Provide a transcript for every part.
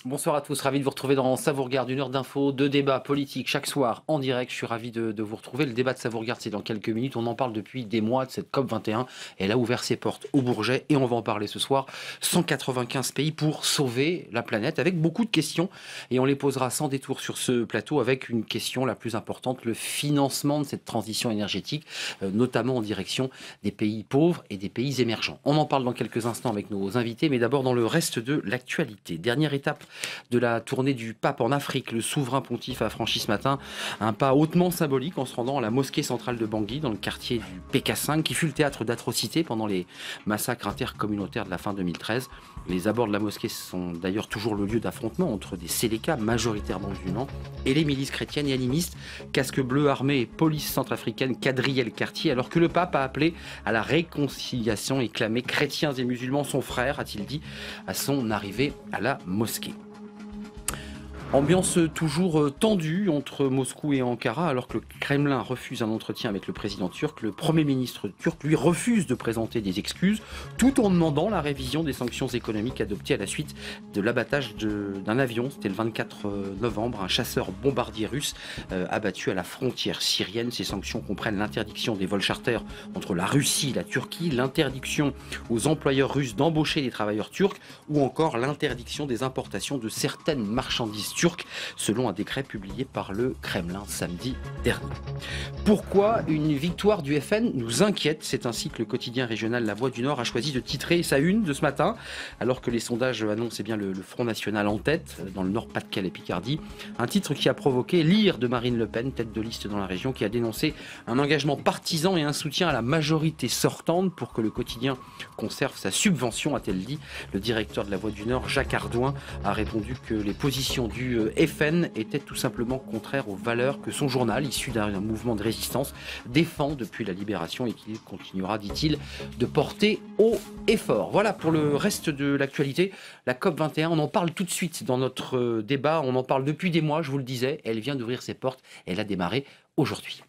Bonsoir à tous, ravi de vous retrouver dans Ça vous regarde, une heure d'infos, de débats politiques chaque soir en direct. Je suis ravi de vous retrouver. Le débat de Ça vous regarde, c'est dans quelques minutes. On en parle depuis des mois de cette COP 21. Elle a ouvert ses portes au Bourget et on va en parler ce soir. 195 pays pour sauver la planète avec beaucoup de questions et on les posera sans détour sur ce plateau avec une question la plus importante, le financement de cette transition énergétique, notamment en direction des pays pauvres et des pays émergents. On en parle dans quelques instants avec nos invités, mais d'abord dans le reste de l'actualité. Dernière étape de la tournée du pape en Afrique. Le souverain pontife a franchi ce matin un pas hautement symbolique en se rendant à la mosquée centrale de Bangui, dans le quartier du PK5, qui fut le théâtre d'atrocités pendant les massacres intercommunautaires de la fin 2013. Les abords de la mosquée sont d'ailleurs toujours le lieu d'affrontement entre des Séléka, majoritairement musulmans, et les milices chrétiennes et animistes. Casque bleu armé et police centrafricaine quadrillaient le quartier, alors que le pape a appelé à la réconciliation et clamé chrétiens et musulmans sont frères, a-t-il dit, à son arrivée à la mosquée. Ambiance toujours tendue entre Moscou et Ankara, alors que le Kremlin refuse un entretien avec le président turc. Le Premier ministre turc, lui, refuse de présenter des excuses, tout en demandant la révision des sanctions économiques adoptées à la suite de l'abattage d'un avion. C'était le 24 novembre, un chasseur bombardier russe abattu à la frontière syrienne. Ces sanctions comprennent l'interdiction des vols charters entre la Russie et la Turquie, l'interdiction aux employeurs russes d'embaucher des travailleurs turcs, ou encore l'interdiction des importations de certaines marchandises turques, selon un décret publié par le Kremlin samedi dernier. Pourquoi une victoire du FN nous inquiète? C'est ainsi que le quotidien régional La Voix du Nord a choisi de titrer sa une de ce matin, alors que les sondages annoncent bien le Front National en tête, dans le Nord, Pas-de-Calais et Picardie. Un titre qui a provoqué l'ire de Marine Le Pen, tête de liste dans la région, qui a dénoncé un engagement partisan et un soutien à la majorité sortante pour que le quotidien conserve sa subvention, a-t-elle dit. Le directeur de La Voix du Nord, Jacques Ardouin, a répondu que les positions du FN était tout simplement contraire aux valeurs que son journal, issu d'un mouvement de résistance, défend depuis la libération et qu'il continuera, dit-il, de porter haut et fort. Voilà pour le reste de l'actualité. La COP 21, on en parle tout de suite dans notre débat. On en parle depuis des mois, je vous le disais. Elle vient d'ouvrir ses portes. Elle a démarré aujourd'hui.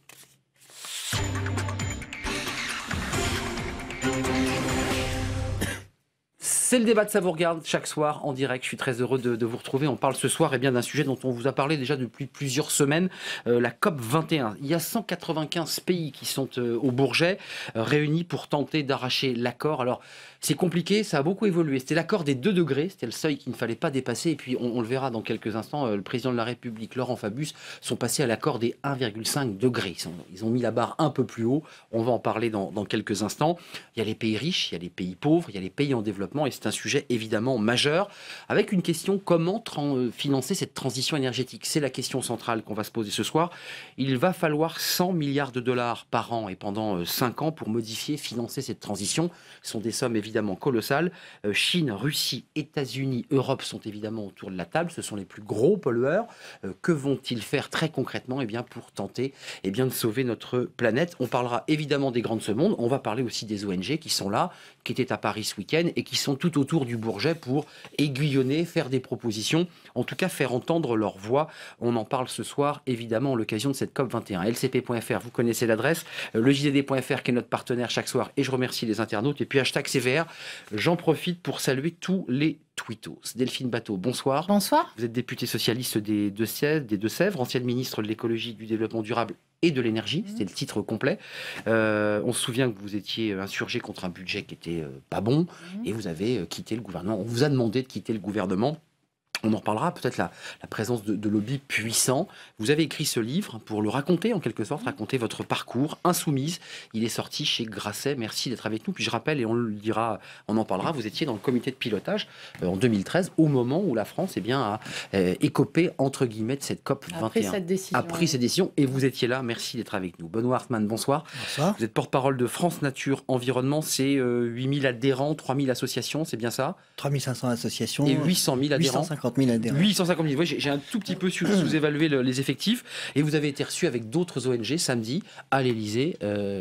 C'est le débat de Ça vous regarde chaque soir en direct. Je suis très heureux de vous retrouver. On parle ce soir d'un sujet dont on vous a parlé déjà depuis plusieurs semaines, la COP 21. Il y a 195 pays qui sont au Bourget, réunis pour tenter d'arracher l'accord. Alors, c'est compliqué, ça a beaucoup évolué. C'était l'accord des 2 degrés, c'était le seuil qu'il ne fallait pas dépasser. Et puis, on le verra dans quelques instants, le président de la République, Laurent Fabius, sont passés à l'accord des 1,5 degrés. Ils ont mis la barre un peu plus haut. On va en parler dans quelques instants. Il y a les pays riches, il y a les pays pauvres, il y a les pays en développement. Et c'est un sujet évidemment majeur, avec une question: comment financer cette transition énergétique? C'est la question centrale qu'on va se poser ce soir. Il va falloir 100 milliards de dollars par an et pendant 5 ans pour modifier, financer cette transition. Ce sont des sommes évidemment colossales. Chine, Russie, États-Unis, Europe sont évidemment autour de la table. Ce sont les plus gros pollueurs. Que vont-ils faire très concrètement pour tenter de sauver notre planète? On parlera évidemment des grands de ce monde. On va parler aussi des ONG qui sont là, qui étaient à Paris ce week-end et qui sont tout autour du Bourget pour aiguillonner, faire des propositions, en tout cas faire entendre leur voix. On en parle ce soir, évidemment, à l'occasion de cette COP 21. LCP.fr, vous connaissez l'adresse, le JDD.fr qui est notre partenaire chaque soir, et je remercie les internautes, et puis #CVR. J'en profite pour saluer tous les tweetos. Delphine Batteau, bonsoir. Bonsoir. Vous êtes députée socialiste des Deux-Sèvres, ancienne ministre de l'écologie, du développement durable et de l'énergie, c'était le titre complet. On se souvient que vous étiez insurgé contre un budget qui était pas bon, et vous avez quitté le gouvernement. On vous a demandé de quitter le gouvernement. On en reparlera, peut-être la présence de lobbies puissants. Vous avez écrit ce livre pour le raconter, en quelque sorte, raconter votre parcours, Insoumise. Il est sorti chez Grasset. Merci d'être avec nous. Puis je rappelle, et on le dira, on en parlera, vous étiez dans le comité de pilotage en 2013, au moment où la France a écopé, entre guillemets, de cette COP 21. Après cette décision, et vous étiez là. Merci d'être avec nous. Benoît Hartmann, bonsoir. Bonsoir. Vous êtes porte-parole de France Nature Environnement. C'est 8000 adhérents, 3000 associations, c'est bien ça? 3500 associations. Et 800 000 adhérents. 850 000 adhérents. 850 000. Oui, j'ai un tout petit peu sous-évalué les effectifs. Et vous avez été reçu avec d'autres ONG samedi à l'Élysée.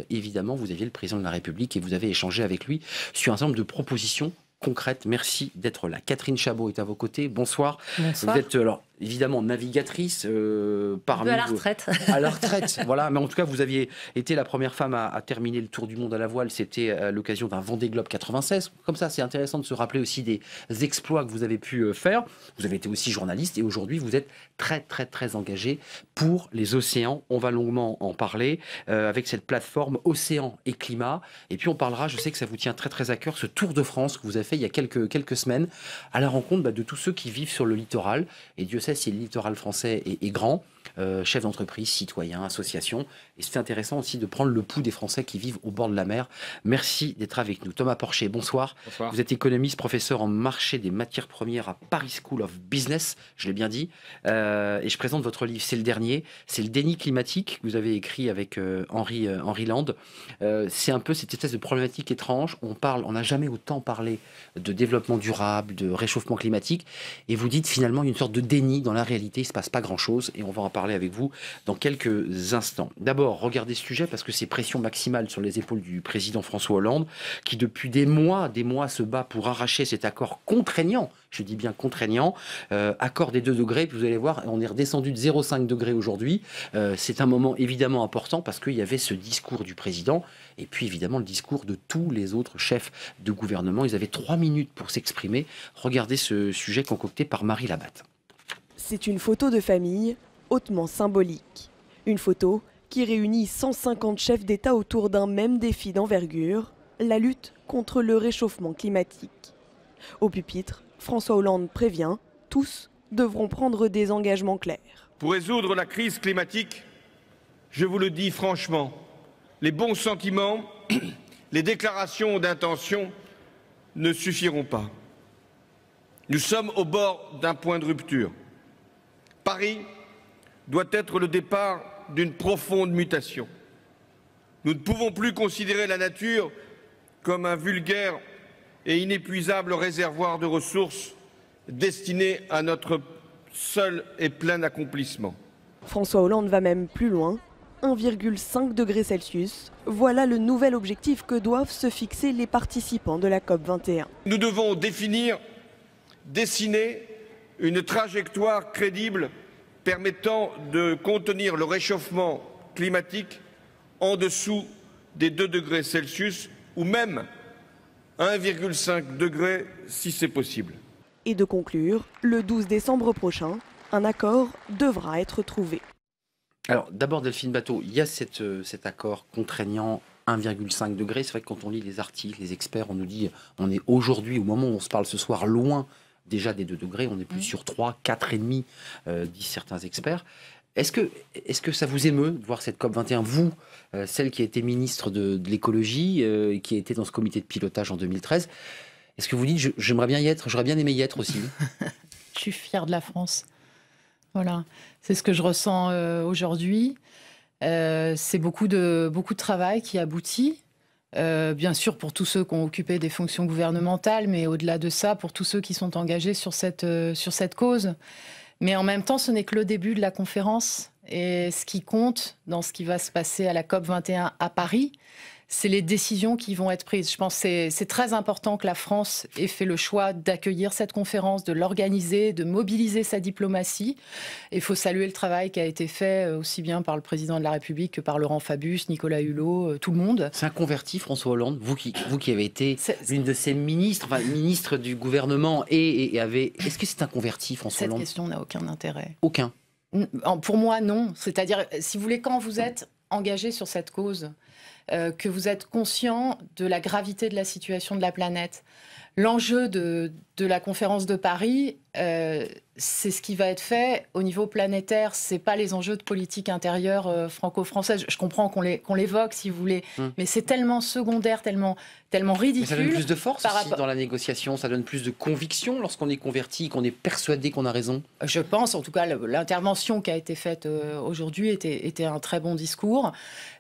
Évidemment, vous aviez le président de la République et vous avez échangé avec lui sur un certain nombre de propositions concrètes. Merci d'être là. Catherine Chabot est à vos côtés. Bonsoir. Bonsoir. Vous êtes évidemment navigatrice parmi à la retraite. À la retraite, voilà. Mais en tout cas, vous aviez été la première femme à terminer le tour du monde à la voile. C'était à l'occasion d'un Vendée Globe 96. Comme ça, c'est intéressant de se rappeler aussi des exploits que vous avez pu faire. Vous avez été aussi journaliste et aujourd'hui, vous êtes très, très, très engagé pour les océans. On va longuement en parler avec cette plateforme Océan et Climat. Et puis, on parlera, je sais que ça vous tient très, très à cœur, ce Tour de France que vous avez fait il y a quelques semaines à la rencontre de tous ceux qui vivent sur le littoral. Et Dieu sait si le littoral français est grand. Chefs d'entreprise, citoyens, associations. Et c'est intéressant aussi de prendre le pouls des Français qui vivent au bord de la mer. Merci d'être avec nous. Thomas Porcher, bonsoir. Bonsoir. Vous êtes économiste, professeur en marché des matières premières à Paris School of Business, je l'ai bien dit. Et je présente votre livre, c'est le dernier. C'est le déni climatique que vous avez écrit avec Henri Land. C'est un peu cette espèce de problématique étrange. On n'a jamais autant parlé de développement durable, de réchauffement climatique. Et vous dites finalement une sorte de déni dans la réalité. Il ne se passe pas grand-chose. Et on va en parler avec vous dans quelques instants. D'abord, regardez ce sujet parce que c'est pression maximale sur les épaules du président François Hollande qui depuis des mois se bat pour arracher cet accord contraignant, je dis bien contraignant, accord des 2 degrés, puis vous allez voir, on est redescendu de 0,5 degrés aujourd'hui. C'est un moment évidemment important parce qu'il y avait ce discours du président et puis évidemment le discours de tous les autres chefs de gouvernement. Ils avaient 3 minutes pour s'exprimer. Regardez ce sujet concocté par Marie Labatte. C'est une photo de famille hautement symbolique. Une photo qui réunit 150 chefs d'État autour d'un même défi d'envergure, la lutte contre le réchauffement climatique. Au pupitre, François Hollande prévient, tous devront prendre des engagements clairs. Pour résoudre la crise climatique, je vous le dis franchement, les bons sentiments, les déclarations d'intention ne suffiront pas. Nous sommes au bord d'un point de rupture. Paris doit être le départ d'une profonde mutation. Nous ne pouvons plus considérer la nature comme un vulgaire et inépuisable réservoir de ressources destiné à notre seul et plein accomplissement. François Hollande va même plus loin. 1,5 degré Celsius, voilà le nouvel objectif que doivent se fixer les participants de la COP21. Nous devons dessiner une trajectoire crédible permettant de contenir le réchauffement climatique en dessous des 2 degrés Celsius ou même 1,5 degré si c'est possible. Et de conclure, le 12 décembre prochain, un accord devra être trouvé. Alors d'abord Delphine Batho, il y a cet accord contraignant 1,5 degré. C'est vrai que quand on lit les articles, les experts, on nous dit on est aujourd'hui, au moment où on se parle ce soir, loin déjà des 2 degrés, on est plus sur 3, 4,5, disent certains experts. Est-ce que ça vous émeut de voir cette COP21, vous, celle qui a été ministre de l'écologie, qui a été dans ce comité de pilotage en 2013, est-ce que vous dites j'aimerais bien y être, j'aurais bien aimé y être aussi? Je suis fière de la France. Voilà, c'est ce que je ressens aujourd'hui. C'est beaucoup de travail qui aboutit. Bien sûr pour tous ceux qui ont occupé des fonctions gouvernementales, mais au-delà de ça, pour tous ceux qui sont engagés sur cette cause. Mais en même temps, ce n'est que le début de la conférence. Et ce qui compte dans ce qui va se passer à la COP21 à Paris, c'est les décisions qui vont être prises. Je pense que c'est très important que la France ait fait le choix d'accueillir cette conférence, de l'organiser, de mobiliser sa diplomatie. Il faut saluer le travail qui a été fait aussi bien par le président de la République que par Laurent Fabius, Nicolas Hulot, tout le monde. C'est un converti, François Hollande, vous qui avez été l'une de ses ministres, enfin ministre du gouvernement et avez... Est-ce que c'est un converti, François Hollande? Cette question n'a aucun intérêt. Aucun. Pour moi, non. C'est-à-dire, si vous voulez, quand vous êtes engagé sur cette cause, que vous êtes conscient de la gravité de la situation de la planète. L'enjeu de la conférence de Paris, c'est ce qui va être fait au niveau planétaire. C'est pas les enjeux de politique intérieure franco-française. Je comprends qu'on l'évoque, si vous voulez, mais c'est tellement secondaire, tellement ridicule. Mais ça donne plus de force aussi dans la négociation, ça donne plus de conviction lorsqu'on est converti, qu'on est persuadé qu'on a raison. Je pense, en tout cas, l'intervention qui a été faite aujourd'hui était un très bon discours.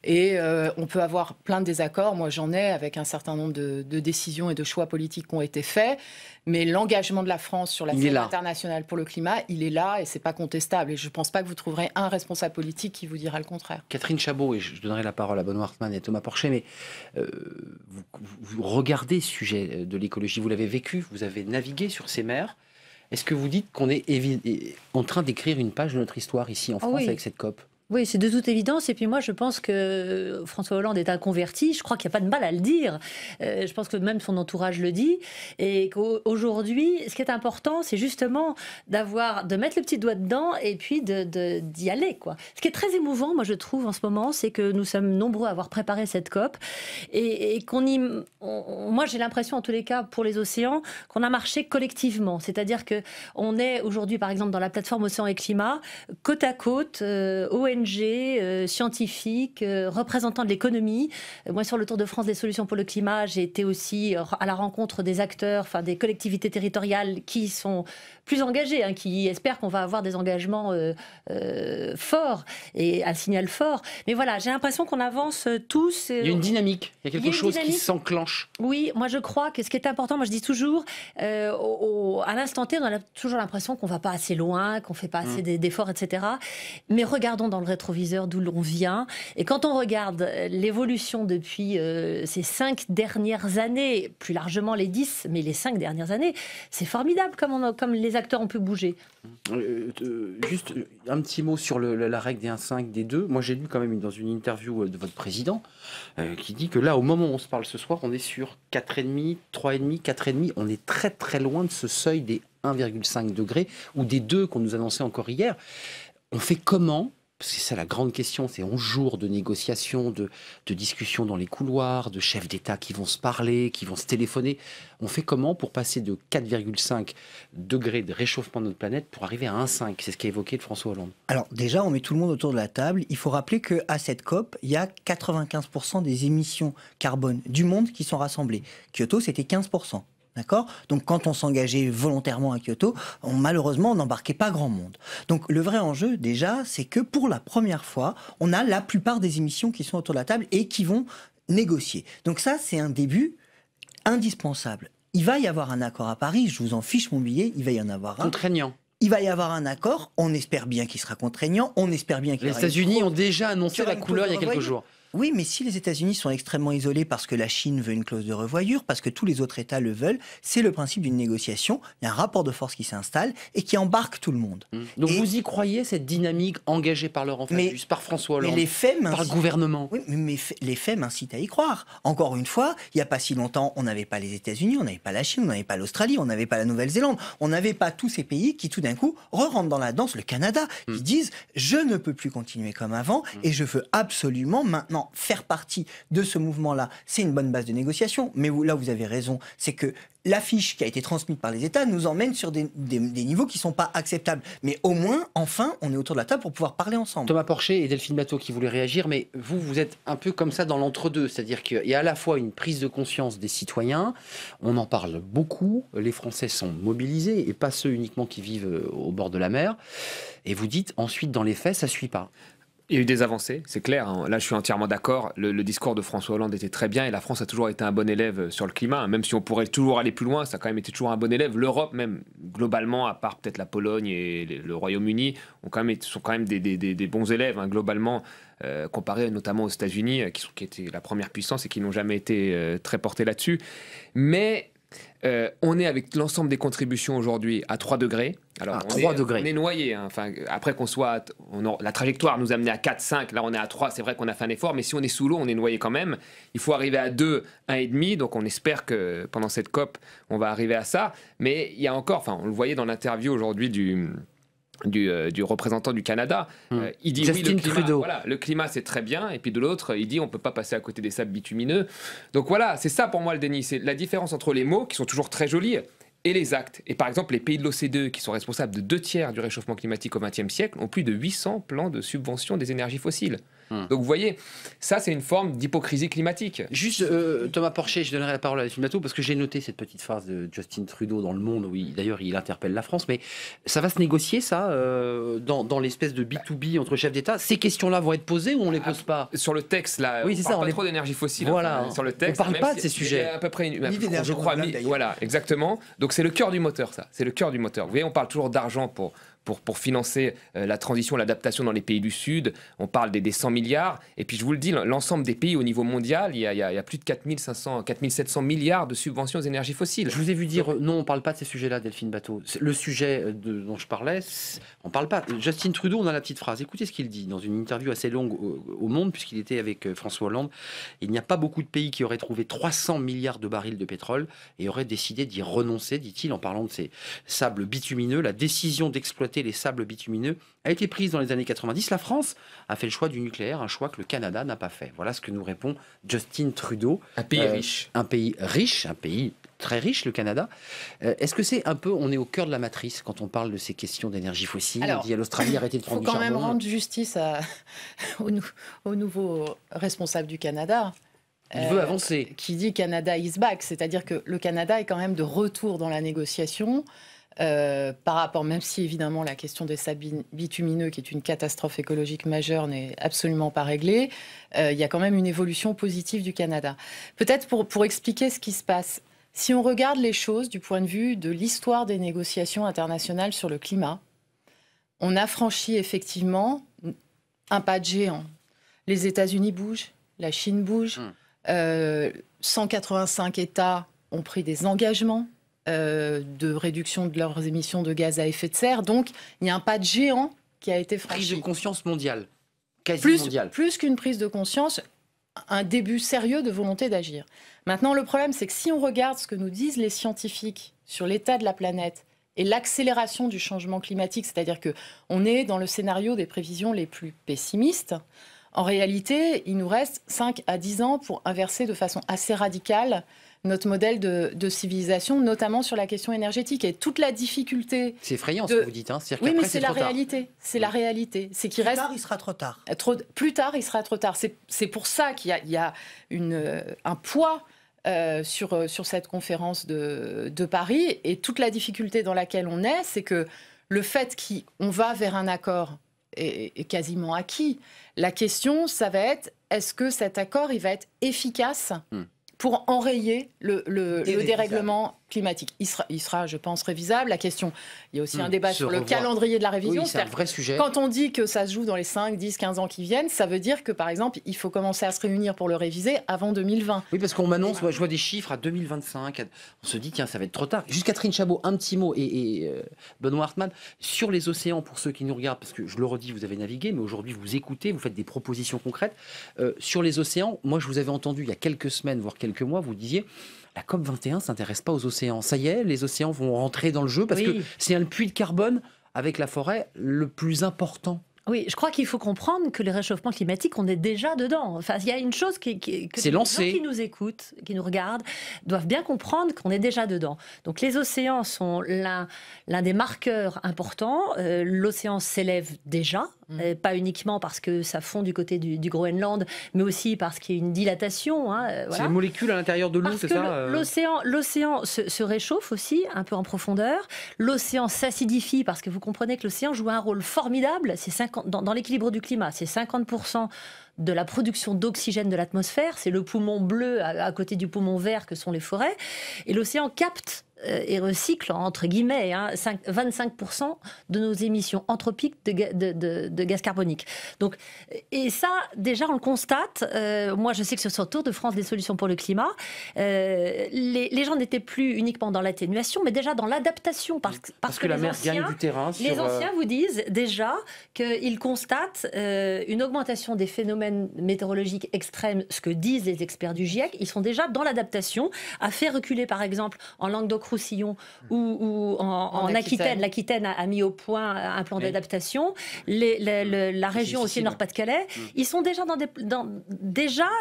Et on peut avoir plein de désaccords. Moi, j'en ai avec un certain nombre de décisions et de choix politiques qui ont été faits. Mais l'engagement de la France sur la scène internationale pour le climat, il est là et c'est pas contestable. Et je ne pense pas que vous trouverez un responsable politique qui vous dira le contraire. Catherine Chabot, et je donnerai la parole à Benoît Hartmann et Thomas Porcher, mais vous regardez ce sujet de l'écologie, vous l'avez vécu, vous avez navigué sur ces mers. Est-ce que vous dites qu'on est en train d'écrire une page de notre histoire ici en France avec cette COP ? Oui, c'est de toute évidence. Et puis moi, je pense que François Hollande est un converti. Je crois qu'il n'y a pas de mal à le dire. Je pense que même son entourage le dit. Et qu'aujourd'hui, ce qui est important, c'est justement de mettre le petit doigt dedans et puis d'y aller, quoi. Ce qui est très émouvant, moi, je trouve, en ce moment, c'est que nous sommes nombreux à avoir préparé cette COP. Et moi, j'ai l'impression, en tous les cas, pour les océans, qu'on a marché collectivement. C'est-à-dire qu'on est aujourd'hui, par exemple, dans la plateforme Océan et Climat, côte à côte, ONG, scientifiques, représentants de l'économie. Moi, sur le Tour de France des solutions pour le climat, j'ai été aussi à la rencontre des acteurs, enfin des collectivités territoriales qui sont plus engagées, qui espèrent qu'on va avoir des engagements forts et un signal fort. Mais voilà, j'ai l'impression qu'on avance tous. Il y a une dynamique, il y a quelque chose qui s'enclenche. Oui, moi je crois que ce qui est important, moi je dis toujours, à l'instant T, on a toujours l'impression qu'on ne va pas assez loin, qu'on ne fait pas assez d'efforts, etc. Mais regardons dans le rétroviseur d'où l'on vient. Et quand on regarde l'évolution depuis ces 5 dernières années, plus largement les 10, mais les 5 dernières années, c'est formidable comme les acteurs ont pu bouger. Juste un petit mot sur la règle des 1,5, des 2. Moi, j'ai lu quand même dans une interview de votre président qui dit que là, au moment où on se parle ce soir, on est sur 4,5, 3,5, 4,5. On est très très loin de ce seuil des 1,5 degrés ou des 2 qu'on nous annonçait encore hier. On fait comment ? C'est ça la grande question, c'est 11 jours de négociations, de discussions dans les couloirs, de chefs d'État qui vont se parler, qui vont se téléphoner. On fait comment pour passer de 4,5 degrés de réchauffement de notre planète pour arriver à 1,5 ? C'est ce qu'a évoqué François Hollande. Alors déjà, on met tout le monde autour de la table. Il faut rappeler qu'à cette COP, il y a 95% des émissions carbone du monde qui sont rassemblées. Kyoto, c'était 15%. D'accord ? Donc quand on s'engageait volontairement à Kyoto, malheureusement, on n'embarquait pas grand monde. Donc le vrai enjeu, déjà, c'est que pour la première fois, on a la plupart des émissions qui sont autour de la table et qui vont négocier. Donc ça, c'est un début indispensable. Il va y avoir un accord à Paris, je vous en fiche mon billet, il va y en avoir un. Contraignant. Il va y avoir un accord, on espère bien qu'il sera contraignant, on espère bien qu'il y aura... Les États-Unis ont déjà annoncé la couleur il y a quelques jours. Oui, mais si les États-Unis sont extrêmement isolés parce que la Chine veut une clause de revoyure, parce que tous les autres États le veulent, c'est le principe d'une négociation. Il y a un rapport de force qui s'installe et qui embarque tout le monde. Donc vous y croyez, cette dynamique engagée par Laurent Fabius, par François Hollande, par le gouvernement ? Oui, mais les faits m'incitent à y croire. Encore une fois, il n'y a pas si longtemps, on n'avait pas les États-Unis, on n'avait pas la Chine, on n'avait pas l'Australie, on n'avait pas la Nouvelle-Zélande, on n'avait pas tous ces pays qui tout d'un coup rentrent dans la danse, le Canada, qui disent « je ne peux plus continuer comme avant et je veux absolument maintenant faire partie de ce mouvement-là ». C'est une bonne base de négociation, mais là vous avez raison, c'est que l'affiche qui a été transmise par les États nous emmène sur des niveaux qui ne sont pas acceptables. Mais au moins, enfin, on est autour de la table pour pouvoir parler ensemble. Thomas Porcher et Delphine Bateau qui voulaient réagir, mais vous êtes un peu comme ça dans l'entre-deux. C'est-à-dire qu'il y a à la fois une prise de conscience des citoyens, on en parle beaucoup, les Français sont mobilisés, et pas ceux uniquement qui vivent au bord de la mer. Et vous dites, ensuite, dans les faits, ça ne suit pas. Il y a eu des avancées, c'est clair. Là, je suis entièrement d'accord. Le discours de François Hollande était très bien et la France a toujours été un bon élève sur le climat. Même si on pourrait toujours aller plus loin, ça a quand même été toujours un bon élève. L'Europe, même globalement, à part peut-être la Pologne et le Royaume-Uni, sont quand même des bons élèves, globalement, comparé notamment aux États-Unis, qui étaient la première puissance et qui n'ont jamais été très portés là-dessus. Mais on est avec l'ensemble des contributions aujourd'hui à 3 degrés. Alors, 3 degrés. On est noyé. Après qu'on soit... la trajectoire nous a amené à 4, 5. Là, on est à 3. C'est vrai qu'on a fait un effort. Mais si on est sous l'eau, on est noyé quand même. Il faut arriver à 2, 1,5. Donc, on espère que pendant cette COP, on va arriver à ça. Mais il y a encore... on le voyait dans l'interview aujourd'hui du représentant du Canada, il dit Justin Trudeau. Le climat c'est très bien, et puis de l'autre il dit on peut pas passer à côté des sables bitumineux. Donc voilà, c'est ça pour moi le déni, c'est la différence entre les mots qui sont toujours très jolis et les actes. Et par exemple les pays de l'OCDE qui sont responsables de 2/3 du réchauffement climatique au XXe siècle ont plus de 800 plans de subvention des énergies fossiles. Donc vous voyez, ça c'est une forme d'hypocrisie climatique. Juste Thomas Porcher, je donnerai la parole à Delphine Bateau parce que j'ai noté cette petite phrase de Justin Trudeau dans Le Monde où d'ailleurs il interpelle la France, mais ça va se négocier ça dans l'espèce de B2B entre chefs d'État. Ces questions-là vont être posées ou on les pose pas? Sur le texte là, oui, c'est on parle pas trop d'énergie fossile. Voilà, sur le texte, on parle pas de ces sujets. À peu près je crois. Voilà, exactement. Donc c'est le cœur du moteur, ça. C'est le cœur du moteur. Vous voyez, on parle toujours d'argent pour pour financer la transition, l'adaptation dans les pays du Sud. On parle des 100 milliards. Et puis je vous le dis, l'ensemble des pays au niveau mondial, il y a plus de 4700 milliards de subventions aux énergies fossiles. Je vous ai vu dire non, on ne parle pas de ces sujets-là, Delphine Bateau. Le sujet dont je parlais, on ne parle pas. Justin Trudeau, on a la petite phrase. Écoutez ce qu'il dit dans une interview assez longue au Monde, puisqu'il était avec François Hollande. Il n'y a pas beaucoup de pays qui auraient trouvé 300 milliards de barils de pétrole et auraient décidé d'y renoncer, dit-il, en parlant de ces sables bitumineux. La décision d'exploiter les sables bitumineux a été prise dans les années 90. La France a fait le choix du nucléaire, un choix que le Canada n'a pas fait. Voilà ce que nous répond Justin Trudeau. Un pays riche. Un pays riche, un pays très riche, le Canada. Est-ce que c'est un peu, on est au cœur de la matrice quand on parle de ces questions d'énergie fossile? Alors, on dit à l'Australie, arrêtez de prendre du charbon. Il faut quand même rendre justice au nouveau responsable du Canada. Il veut avancer. Qui dit Canada is back, c'est-à-dire que le Canada est quand même de retour dans la négociation. Par rapport, même si évidemment la question des sables bitumineux, qui est une catastrophe écologique majeure, n'est absolument pas réglée, il y a quand même une évolution positive du Canada. Peut-être pour expliquer ce qui se passe, si on regarde les choses du point de vue de l'histoire des négociations internationales sur le climat, on a franchi effectivement un pas de géant. Les États-Unis bougent, la Chine bouge, 185 États ont pris des engagements de réduction de leurs émissions de gaz à effet de serre. Donc, il y a un pas de géant qui a été franchi. Prise de conscience mondiale, quasi mondiale. Plus qu'une prise de conscience, un début sérieux de volonté d'agir. Maintenant, le problème, c'est que si on regarde ce que nous disent les scientifiques sur l'état de la planète et l'accélération du changement climatique, c'est-à-dire qu'on est dans le scénario des prévisions les plus pessimistes, en réalité, il nous reste 5 à 10 ans pour inverser de façon assez radicale notre modèle de civilisation, notamment sur la question énergétique. Et toute la difficulté... C'est effrayant ce que vous dites. Hein. Oui, mais c'est la réalité. C'est la réalité. C'est qu'il reste... Plus tard, il sera trop tard. Plus tard, il sera trop tard. C'est pour ça qu'il y a un poids sur cette conférence de Paris. Et toute la difficulté dans laquelle on est, c'est que le fait qu'on va vers un accord est quasiment acquis. La question, ça va être, est-ce que cet accord, il va être efficace pour enrayer le dérèglement climatique? Il sera, je pense, révisable. La question, il y a aussi un débat sur le calendrier de la révision. Oui, c'est un vrai sujet. Quand on dit que ça se joue dans les 5, 10, 15 ans qui viennent, ça veut dire que, par exemple, il faut commencer à se réunir pour le réviser avant 2020. Oui, parce qu'on m'annonce, je vois des chiffres à 2025. On se dit, tiens, ça va être trop tard. Juste Catherine Chabot, un petit mot, et Benoît Hartmann, sur les océans, pour ceux qui nous regardent, parce que je le redis, vous avez navigué, mais aujourd'hui, vous écoutez, vous faites des propositions concrètes. Sur les océans, moi, je vous avais entendu il y a quelques semaines, voire quelques mois, vous disiez, la COP21 ne s'intéresse pas aux océans. Ça y est, les océans vont rentrer dans le jeu parce que c'est le puits de carbone avec la forêt le plus important. Oui, je crois qu'il faut comprendre que les réchauffements climatiques, on est déjà dedans. Enfin, il y a une chose que les gens qui nous écoutent, qui nous regardent, doivent bien comprendre qu'on est déjà dedans. Donc les océans sont l'un des marqueurs importants. L'océan s'élève déjà, pas uniquement parce que ça fond du côté du Groenland, mais aussi parce qu'il y a une dilatation. Voilà. C'est les molécules à l'intérieur de l'eau, c'est ça L'océan se réchauffe aussi, un peu en profondeur. L'océan s'acidifie parce que vous comprenez que l'océan joue un rôle formidable. Dans l'équilibre du climat, c'est 50% de la production d'oxygène de l'atmosphère. C'est le poumon bleu à côté du poumon vert que sont les forêts. Et l'océan capte et recycle, entre guillemets, 25% de nos émissions anthropiques de gaz carbonique. Donc, et ça, déjà, on le constate. Moi, je sais que sur le Tour de France des solutions pour le climat, les gens n'étaient plus uniquement dans l'atténuation, mais déjà dans l'adaptation. Parce que la mer gagne du terrain. Les anciens vous disent déjà qu'ils constatent une augmentation des phénomènes météorologiques extrêmes, ce que disent les experts du GIEC. Ils sont déjà dans l'adaptation, à faire reculer, par exemple, en Languedoc-Roussillon ou en Aquitaine. L'Aquitaine a mis au point un plan d'adaptation. La région aussi, le Nord-Pas-de-Calais, ils sont déjà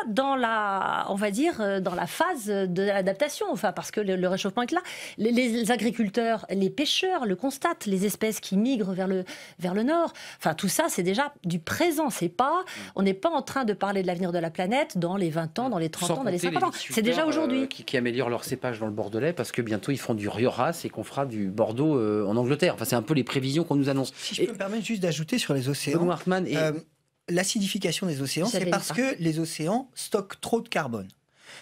dans la, on va dire, dans la phase de l'adaptation. Enfin, parce que le réchauffement est là. Les agriculteurs, les pêcheurs le constatent. Les espèces qui migrent vers le nord. Enfin, tout ça, c'est déjà du présent. On n'est pas en train de parler de l'avenir de la planète dans les 20 ans, dans les 30 ans, dans les 50 ans. C'est déjà aujourd'hui. Qui améliorent leur cépage dans le Bordelais parce que bientôt ils feront du Rioja et qu'on fera du Bordeaux en Angleterre. Enfin, c'est un peu les prévisions qu'on nous annonce. Si je peux me permettre juste d'ajouter sur les océans. Benoît Hartmann l'acidification des océans, c'est parce que les océans stockent trop de carbone.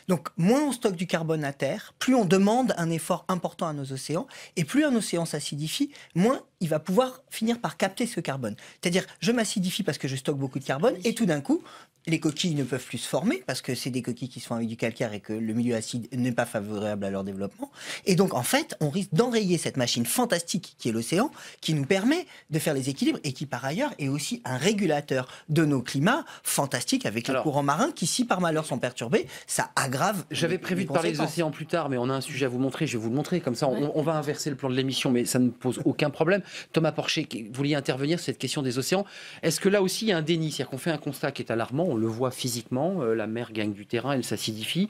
Donc, moins on stocke du carbone à terre, plus on demande un effort important à nos océans, et plus un océan s'acidifie, moins il va pouvoir finir par capter ce carbone. C'est-à-dire, je m'acidifie parce que je stocke beaucoup de carbone, et tout d'un coup, les coquilles ne peuvent plus se former, parce que c'est des coquilles qui sont avec du calcaire et que le milieu acide n'est pas favorable à leur développement. Et donc, en fait, on risque d'enrayer cette machine fantastique qui est l'océan, qui nous permet de faire les équilibres, et qui, par ailleurs, est aussi un régulateur de nos climats fantastiques, avec les courants marins, qui, si par malheur sont perturbés, ça aggrave. J'avais prévu de parler des océans plus tard, mais on a un sujet à vous montrer. Je vais vous le montrer. Comme ça, on va inverser le plan de l'émission, mais ça ne pose aucun problème. Thomas Porcher, vous vouliez intervenir sur cette question des océans. Est-ce que là aussi, il y a un déni? C'est-à-dire qu'on fait un constat qui est alarmant. On le voit physiquement. La mer gagne du terrain, elle s'acidifie.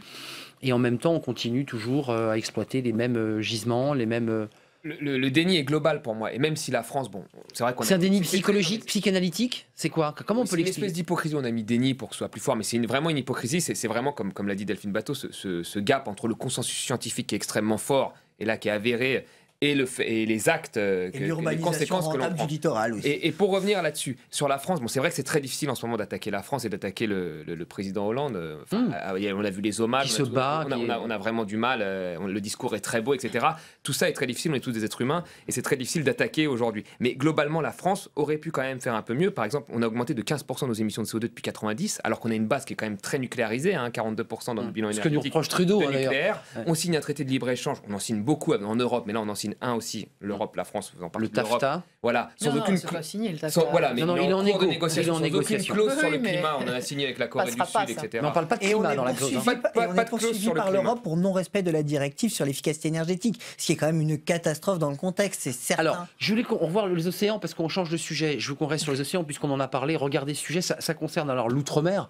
Et en même temps, on continue toujours à exploiter les mêmes gisements, les mêmes... Le déni est global pour moi. Et même si la France, bon, c'est vrai qu'on C'est un déni psychologique, psychanalytique? C'est quoi? Comment on peut l'expliquer? C'est une espèce d'hypocrisie. On a mis déni pour que ce soit plus fort, mais c'est vraiment une hypocrisie. C'est vraiment, comme l'a dit Delphine Batho, ce gap entre le consensus scientifique qui est extrêmement fort et là qui est avéré, et les actes, les conséquences que l'on prend. Du littoral aussi. Et pour revenir là-dessus, sur la France, bon, c'est vrai que c'est très difficile en ce moment d'attaquer la France et d'attaquer le président Hollande. On a vu les hommages. Qui se bat. On a vraiment du mal. Le discours est très beau, etc. Tout ça est très difficile. On est tous des êtres humains et c'est très difficile d'attaquer aujourd'hui. Mais globalement, la France aurait pu quand même faire un peu mieux. Par exemple, on a augmenté de 15% nos émissions de CO2 depuis 90, alors qu'on a une base qui est quand même très nucléarisée, 42% dans le bilan énergétique. Ce que nous reproche Trudeau, d'ailleurs. On signe un traité de libre-échange. On en signe beaucoup en Europe, mais là, on en signe un aussi. L'Europe, la France faisant partie de l'Europe. Le TAFTA. Voilà, sans aucune clause. Pas signé le TAFTA. Voilà, mais non, il est en négociation. Sans aucune clause sur le climat. On en a signé avec la Corée du Sud, etc. Mais on parle pas de climat dans la clause. On est poursuivi par l'Europe pour non-respect de la directive sur l'efficacité énergétique, ce qui est quand même une catastrophe dans le contexte, c'est certain. Alors, je voulais qu'on revoie les océans parce qu'on change de sujet. Je veux qu'on reste sur les océans puisqu'on en a parlé. Regardez ce sujet, ça concerne alors l'outre-mer,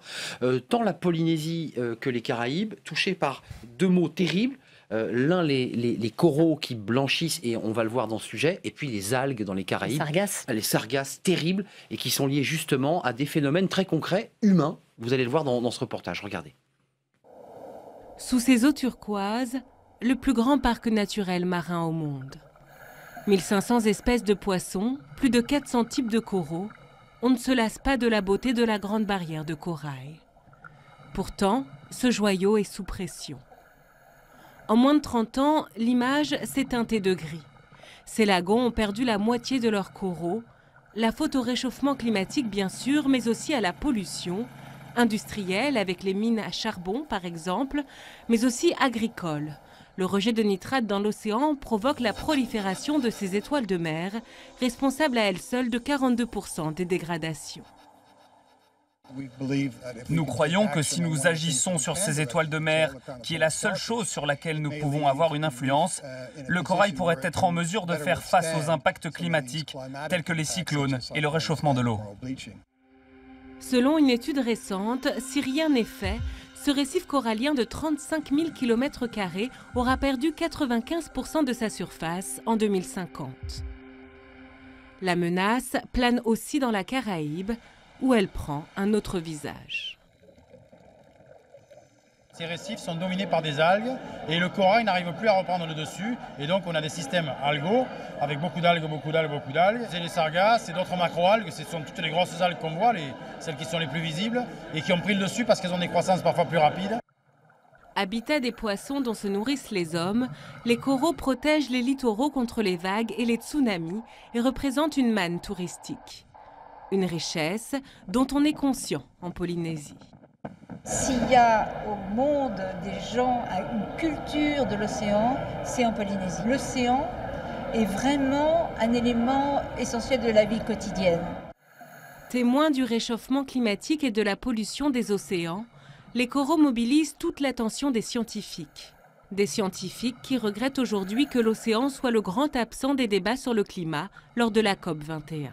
tant la Polynésie que les Caraïbes, touchés par deux maux terribles. L'un, les coraux qui blanchissent, et on va le voir dans ce sujet, et puis les algues dans les Caraïbes. Les sargasses terribles, et qui sont liées justement à des phénomènes très concrets, humains. Vous allez le voir dans ce reportage, regardez. Sous ces eaux turquoises, le plus grand parc naturel marin au monde. 1500 espèces de poissons, plus de 400 types de coraux, on ne se lasse pas de la beauté de la grande barrière de corail. Pourtant, ce joyau est sous pression. En moins de 30 ans, l'image s'est teintée de gris. Ces lagons ont perdu la moitié de leurs coraux, la faute au réchauffement climatique bien sûr, mais aussi à la pollution, industrielle avec les mines à charbon par exemple, mais aussi agricole. Le rejet de nitrates dans l'océan provoque la prolifération de ces étoiles de mer, responsables à elles seules de 42% des dégradations. Nous croyons que si nous agissons sur ces étoiles de mer, qui est la seule chose sur laquelle nous pouvons avoir une influence, le corail pourrait être en mesure de faire face aux impacts climatiques tels que les cyclones et le réchauffement de l'eau. Selon une étude récente, si rien n'est fait, ce récif corallien de 35 000 km² aura perdu 95% de sa surface en 2050. La menace plane aussi dans la Caraïbe, où elle prend un autre visage. Ces récifs sont dominés par des algues et le corail n'arrive plus à reprendre le dessus. Et donc on a des systèmes algaux avec beaucoup d'algues. C'est les sargasses et d'autres macroalgues. Ce sont toutes les grosses algues qu'on voit, celles qui sont les plus visibles et qui ont pris le dessus parce qu'elles ont des croissances parfois plus rapides. Habitat des poissons dont se nourrissent les hommes, les coraux protègent les littoraux contre les vagues et les tsunamis et représentent une manne touristique. Une richesse dont on est conscient en Polynésie. S'il y a au monde des gens à une culture de l'océan, c'est en Polynésie. L'océan est vraiment un élément essentiel de la vie quotidienne. Témoins du réchauffement climatique et de la pollution des océans, les coraux mobilisent toute l'attention des scientifiques. Des scientifiques qui regrettent aujourd'hui que l'océan soit le grand absent des débats sur le climat lors de la COP21.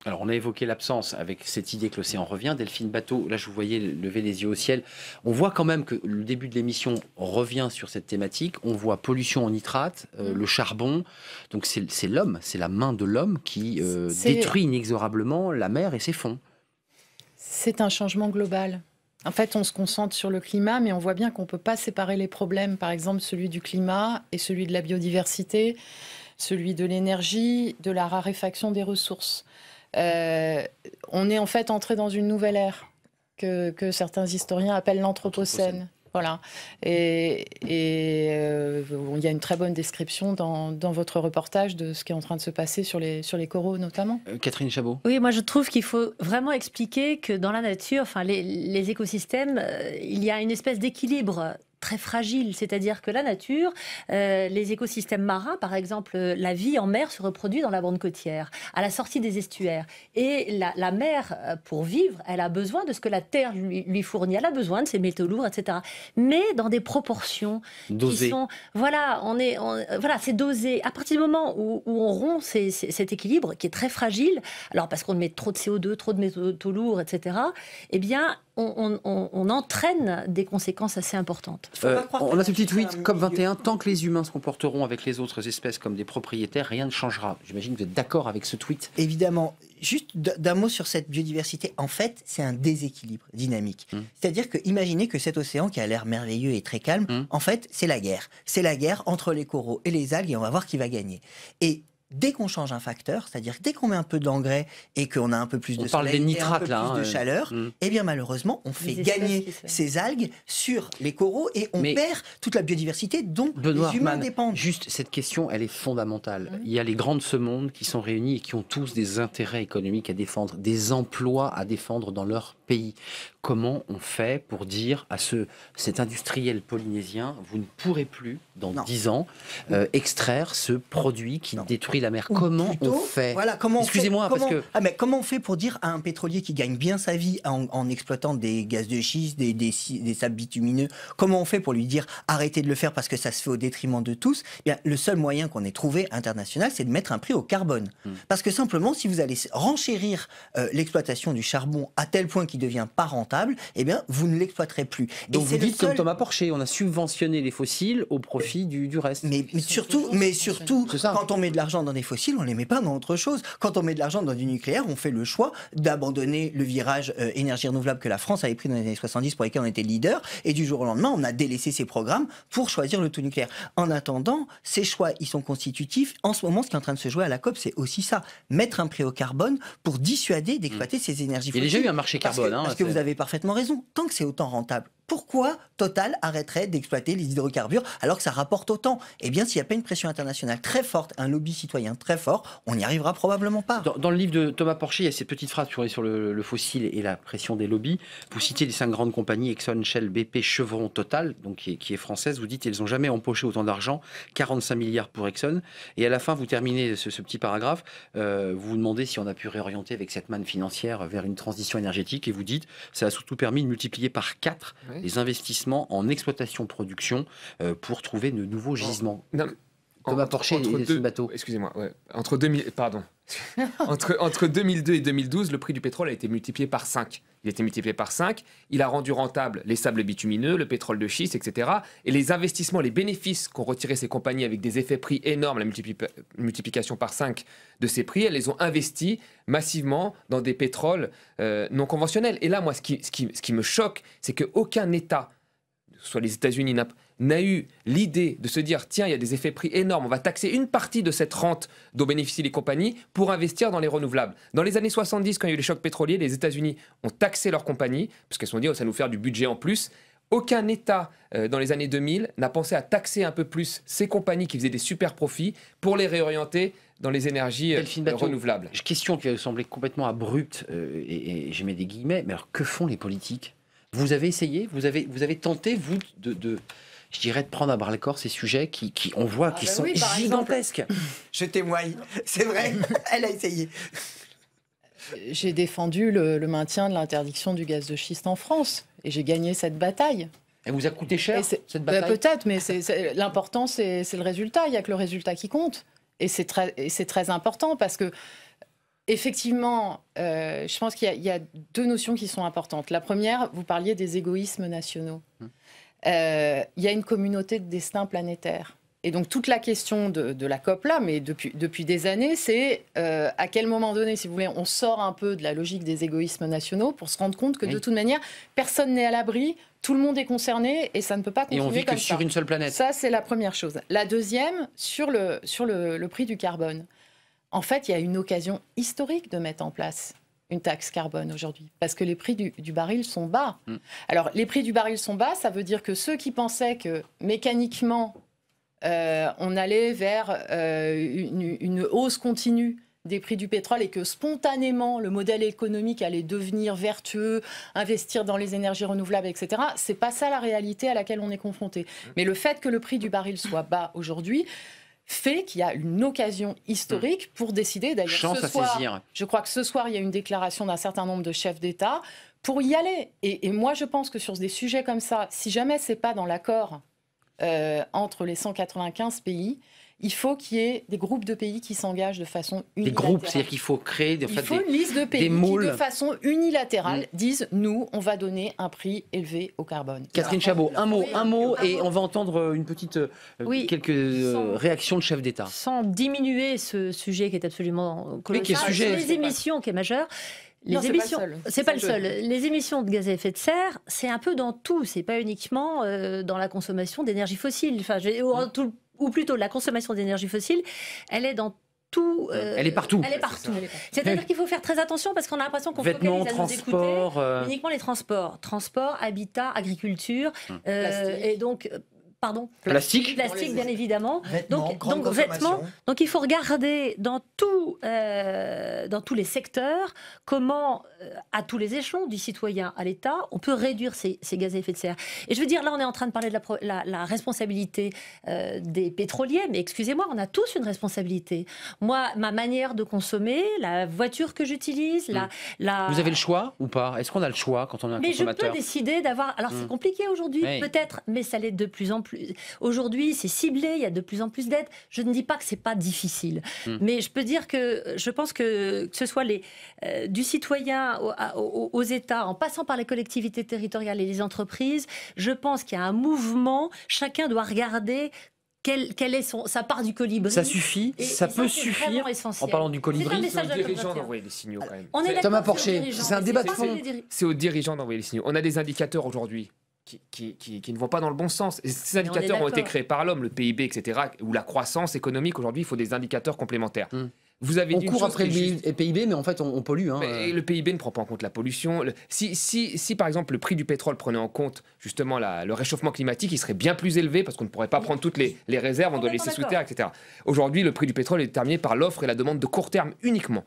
Alors, on a évoqué l'absence avec cette idée que l'océan revient. Delphine Batho, là, je vous voyais lever les yeux au ciel. On voit quand même que le début de l'émission revient sur cette thématique. On voit pollution en nitrate, le charbon. Donc, c'est l'homme, c'est la main de l'homme qui détruit inexorablement la mer et ses fonds. C'est un changement global. En fait, on se concentre sur le climat, mais on voit bien qu'on ne peut pas séparer les problèmes. Par exemple, celui du climat et celui de la biodiversité, celui de l'énergie, de la raréfaction des ressources. On est en fait entré dans une nouvelle ère que certains historiens appellent l'anthropocène. Voilà. Et il y a une très bonne description dans votre reportage de ce qui est en train de se passer sur les coraux notamment. Catherine Chabot. Oui, moi je trouve qu'il faut vraiment expliquer que dans la nature, enfin les écosystèmes, il y a une espèce d'équilibre très fragile, c'est-à-dire que la nature, les écosystèmes marins, par exemple, la vie en mer se reproduit dans la bande côtière, à la sortie des estuaires. Et la mer, pour vivre, elle a besoin de ce que la terre lui fournit. Elle a besoin de ses métaux lourds, etc. Mais dans des proportions dosées. Qui sont... Voilà, voilà, c'est dosé. À partir du moment où on rompt cet équilibre, qui est très fragile, alors parce qu'on met trop de CO2, trop de métaux lourds, etc., eh bien, on entraîne des conséquences assez importantes. On a ce petit tweet, COP21, tant que les humains se comporteront avec les autres espèces comme des propriétaires, rien ne changera. J'imagine que vous êtes d'accord avec ce tweet. Évidemment. Juste d'un mot sur cette biodiversité, en fait, c'est un déséquilibre dynamique. C'est-à-dire que, imaginez que cet océan qui a l'air merveilleux et très calme, en fait, c'est la guerre. C'est la guerre entre les coraux et les algues et on va voir qui va gagner. Et dès qu'on change un facteur, c'est-à-dire dès qu'on met un peu d'engrais et qu'on a un peu plus de soleil et un peu plus de chaleur, eh bien malheureusement, on fait gagner ces algues sur les coraux et on perd toute la biodiversité dont les humains dépendent. Juste, cette question, elle est fondamentale. Il y a les grands de ce monde qui sont réunis et qui ont tous des intérêts économiques à défendre, des emplois à défendre dans leur pays. Comment on fait pour dire à cet industriel polynésien, vous ne pourrez plus, dans 10 ans, extraire ce produit qui détruit la mer? Comment on fait? Voilà, Excusez-moi, parce que... mais comment on fait pour dire à un pétrolier qui gagne bien sa vie en exploitant des gaz de schiste, des sables bitumineux, comment on fait pour lui dire arrêtez de le faire parce que ça se fait au détriment de tous? Eh bien, le seul moyen qu'on ait trouvé international, c'est de mettre un prix au carbone. Parce que simplement, si vous allez renchérir l'exploitation du charbon à tel point qu'il devient pas rentable, eh bien, vous ne l'exploiterez plus. Donc vous dites comme Thomas Porcher, on a subventionné les fossiles au profit du reste. Mais surtout quand on met de l'argent dans des fossiles, on ne les met pas dans autre chose. Quand on met de l'argent dans du nucléaire, on fait le choix d'abandonner le virage énergie renouvelable que la France avait pris dans les années 70 pour lesquels on était leader, et du jour au lendemain, on a délaissé ces programmes pour choisir le tout nucléaire. En attendant, ces choix, ils sont constitutifs. En ce moment, ce qui est en train de se jouer à la COP, c'est aussi ça. Mettre un prix au carbone pour dissuader d'exploiter ces énergies fossiles. Il y a déjà eu un marché carbone. Parce que vous avez parfaitement raison. Tant que c'est autant rentable, pourquoi Total arrêterait d'exploiter les hydrocarbures alors que ça rapporte autant? Eh bien, s'il n'y a pas une pression internationale très forte, un lobby citoyen très fort, on n'y arrivera probablement pas. Dans le livre de Thomas Porcher, il y a ces petites phrases sur le fossile et la pression des lobbies. Vous citez les 5 grandes compagnies, Exxon, Shell, BP, Chevron, Total, donc qui est française. Vous dites qu'elles n'ont jamais empoché autant d'argent, 45 milliards pour Exxon. Et à la fin, vous terminez ce petit paragraphe, vous vous demandez si on a pu réorienter avec cette manne financière vers une transition énergétique, et vous dites ça a surtout permis de multiplier par 4 les investissements en exploitation-production pour trouver de nouveaux gisements. Thomas Porcher et ce bateau. Excusez-moi, entre 2002 et 2012, le prix du pétrole a été multiplié par 5. Il a été multiplié par 5, il a rendu rentable les sables bitumineux, le pétrole de schiste, etc. Et les investissements, les bénéfices qu'ont retirés ces compagnies avec des effets prix énormes, la multiplication par 5 de ces prix, elles les ont investis massivement dans des pétroles non conventionnels. Et là, moi, ce qui me choque, c'est qu'aucun État, soit les États-Unis, n'a eu l'idée de se dire tiens, il y a des effets prix énormes, on va taxer une partie de cette rente dont bénéficient les compagnies pour investir dans les renouvelables. Dans les années 70, quand il y a eu les chocs pétroliers, les États-Unis ont taxé leurs compagnies parce qu'elles se sont dit oh, ça va nous faire du budget en plus. Aucun État dans les années 2000 n'a pensé à taxer un peu plus ces compagnies qui faisaient des super profits pour les réorienter dans les énergies renouvelables. Question qui va sembler complètement abrupte et je mets des guillemets, mais alors que font les politiques? Vous avez essayé, vous avez tenté, vous, je dirais, de prendre à bras-le-corps ces sujets qui on voit, qui sont gigantesques. Je témoigne, c'est vrai, elle a essayé. J'ai défendu le maintien de l'interdiction du gaz de schiste en France, et j'ai gagné cette bataille. Elle vous a coûté cher, cette bataille? Peut-être, mais l'important, c'est le résultat. Il n'y a que le résultat qui compte. Et c'est très important, parce que effectivement, je pense qu'il y a 2 notions qui sont importantes. La première, vous parliez des égoïsmes nationaux. Il y a une communauté de destin planétaire. Et donc toute la question de la COP là, mais depuis des années, c'est à quel moment donné, si vous voulez, on sort un peu de la logique des égoïsmes nationaux pour se rendre compte que de toute manière, personne n'est à l'abri, tout le monde est concerné et ça ne peut pas continuer comme ça. Et on vit que sur une seule planète. Ça, c'est la première chose. La deuxième, sur le prix du carbone. En fait, il y a une occasion historique de mettre en place une taxe carbone aujourd'hui, parce que les prix du baril sont bas. Alors, les prix du baril sont bas, ça veut dire que ceux qui pensaient que mécaniquement, on allait vers une hausse continue des prix du pétrole et que spontanément, le modèle économique allait devenir vertueux, investir dans les énergies renouvelables, etc., c'est pas ça la réalité à laquelle on est confronté. Mais le fait que le prix du baril soit bas aujourd'hui fait qu'il y a une occasion historique pour décider. D'ailleurs, Chance à saisir. Je crois que ce soir, il y a une déclaration d'un certain nombre de chefs d'État pour y aller. Et moi, je pense que sur des sujets comme ça, si jamais c'est pas dans l'accord entre les 195 pays, il faut qu'il y ait des groupes de pays qui s'engagent de façon unilatérale. Des groupes, c'est-à-dire qu'il faut créer Il faut une liste de pays qui, de façon unilatérale, disent « nous, on va donner un prix élevé au carbone ». Catherine Chabot, un mot, et on va entendre une petite, quelques réactions de chefs d'État. Sans diminuer ce sujet qui est absolument colossal, qui est sujet, les émissions qui est majeur. Les émissions, c'est pas le seul. Les émissions de gaz à effet de serre, c'est un peu dans tout. C'est pas uniquement dans la consommation d'énergie fossile. Enfin, ou plutôt la consommation d'énergie fossile, elle est dans tout. Elle est partout. Elle est partout. C'est-à-dire qu'il faut faire très attention parce qu'on a l'impression qu'on focalise à nous écouter uniquement les transports, habitat, agriculture, et donc. Pardon. Plastique, bien évidemment. Vêtements, donc vêtements. Donc il faut regarder dans tous les secteurs comment, à tous les échelons, du citoyen à l'État, on peut réduire ces gaz à effet de serre. Et je veux dire, là, on est en train de parler de la responsabilité des pétroliers, mais excusez-moi, on a tous une responsabilité. Moi, ma manière de consommer, la voiture que j'utilise, Vous avez le choix ou pas? Est-ce qu'on a le choix quand on est un consommateur? Mais je peux décider d'avoir... Alors, c'est compliqué aujourd'hui, peut-être, mais ça l'est de plus en plus. Aujourd'hui, c'est ciblé, il y a de plus en plus d'aides. Je ne dis pas que c'est pas difficile, mais je peux dire que je pense que ce soit du citoyen aux États, en passant par les collectivités territoriales et les entreprises, je pense qu'il y a un mouvement. Chacun doit regarder quelle est sa part du colibri. Ça suffit, ça peut suffire. En parlant du colibri, c'est aux dirigeants d'envoyer des signaux quand même. On est Thomas Porcher, c'est un débat de fond. C'est aux dirigeants d'envoyer les signaux. On a des indicateurs aujourd'hui qui ne vont pas dans le bon sens. Et ces indicateurs ont été créés par l'homme, le PIB, etc., ou la croissance économique. Aujourd'hui, il faut des indicateurs complémentaires. Vous avez on court après le PIB, mais en fait, on pollue. Et le PIB ne prend pas en compte la pollution. Si par exemple, le prix du pétrole prenait en compte justement le réchauffement climatique, il serait bien plus élevé parce qu'on ne pourrait pas prendre toutes les réserves, on doit laisser sous terre, etc. Aujourd'hui, le prix du pétrole est déterminé par l'offre et la demande de court terme uniquement.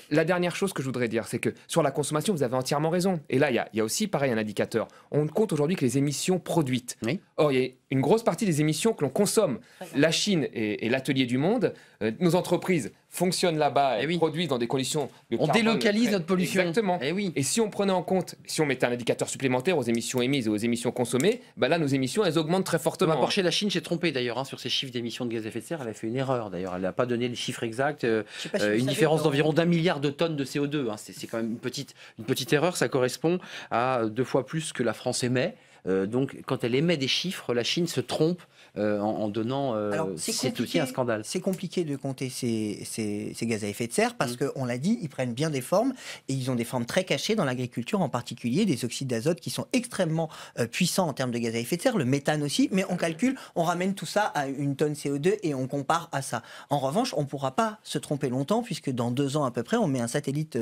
La dernière chose que je voudrais dire, c'est que sur la consommation, vous avez entièrement raison. Et là, il y a aussi, pareil, un indicateur. On compte aujourd'hui que les émissions produites. Oui. Or, il y a une grosse partie des émissions que l'on consomme. La Chine est l'atelier du monde. Nos entreprises fonctionnent là-bas et produisent dans des conditions de carbone. On délocalise notre pollution. Exactement. Et si on prenait en compte, si on mettait un indicateur supplémentaire aux émissions émises et aux émissions consommées, bah là, nos émissions, elles augmentent très fortement. Thomas Porcher, la Chine s'est trompée d'ailleurs sur ses chiffres d'émissions de gaz à effet de serre. Elle a fait une erreur d'ailleurs. Elle n'a pas donné les chiffres exacts. Une différence d'environ d'1 milliard de tonnes de CO2. C'est quand même une petite erreur. Ça correspond à 2 fois plus que la France émet. Donc, quand elle émet des chiffres, la Chine se trompe en donnant. C'est aussi un scandale. C'est compliqué de compter ces gaz à effet de serre parce qu'on l'a dit, ils prennent bien des formes et ils ont des formes très cachées dans l'agriculture, en particulier des oxydes d'azote qui sont extrêmement puissants en termes de gaz à effet de serre, le méthane aussi. Mais on calcule, on ramène tout ça à 1 tonne CO2 et on compare à ça. En revanche, on ne pourra pas se tromper longtemps puisque dans 2 ans à peu près, on met un satellite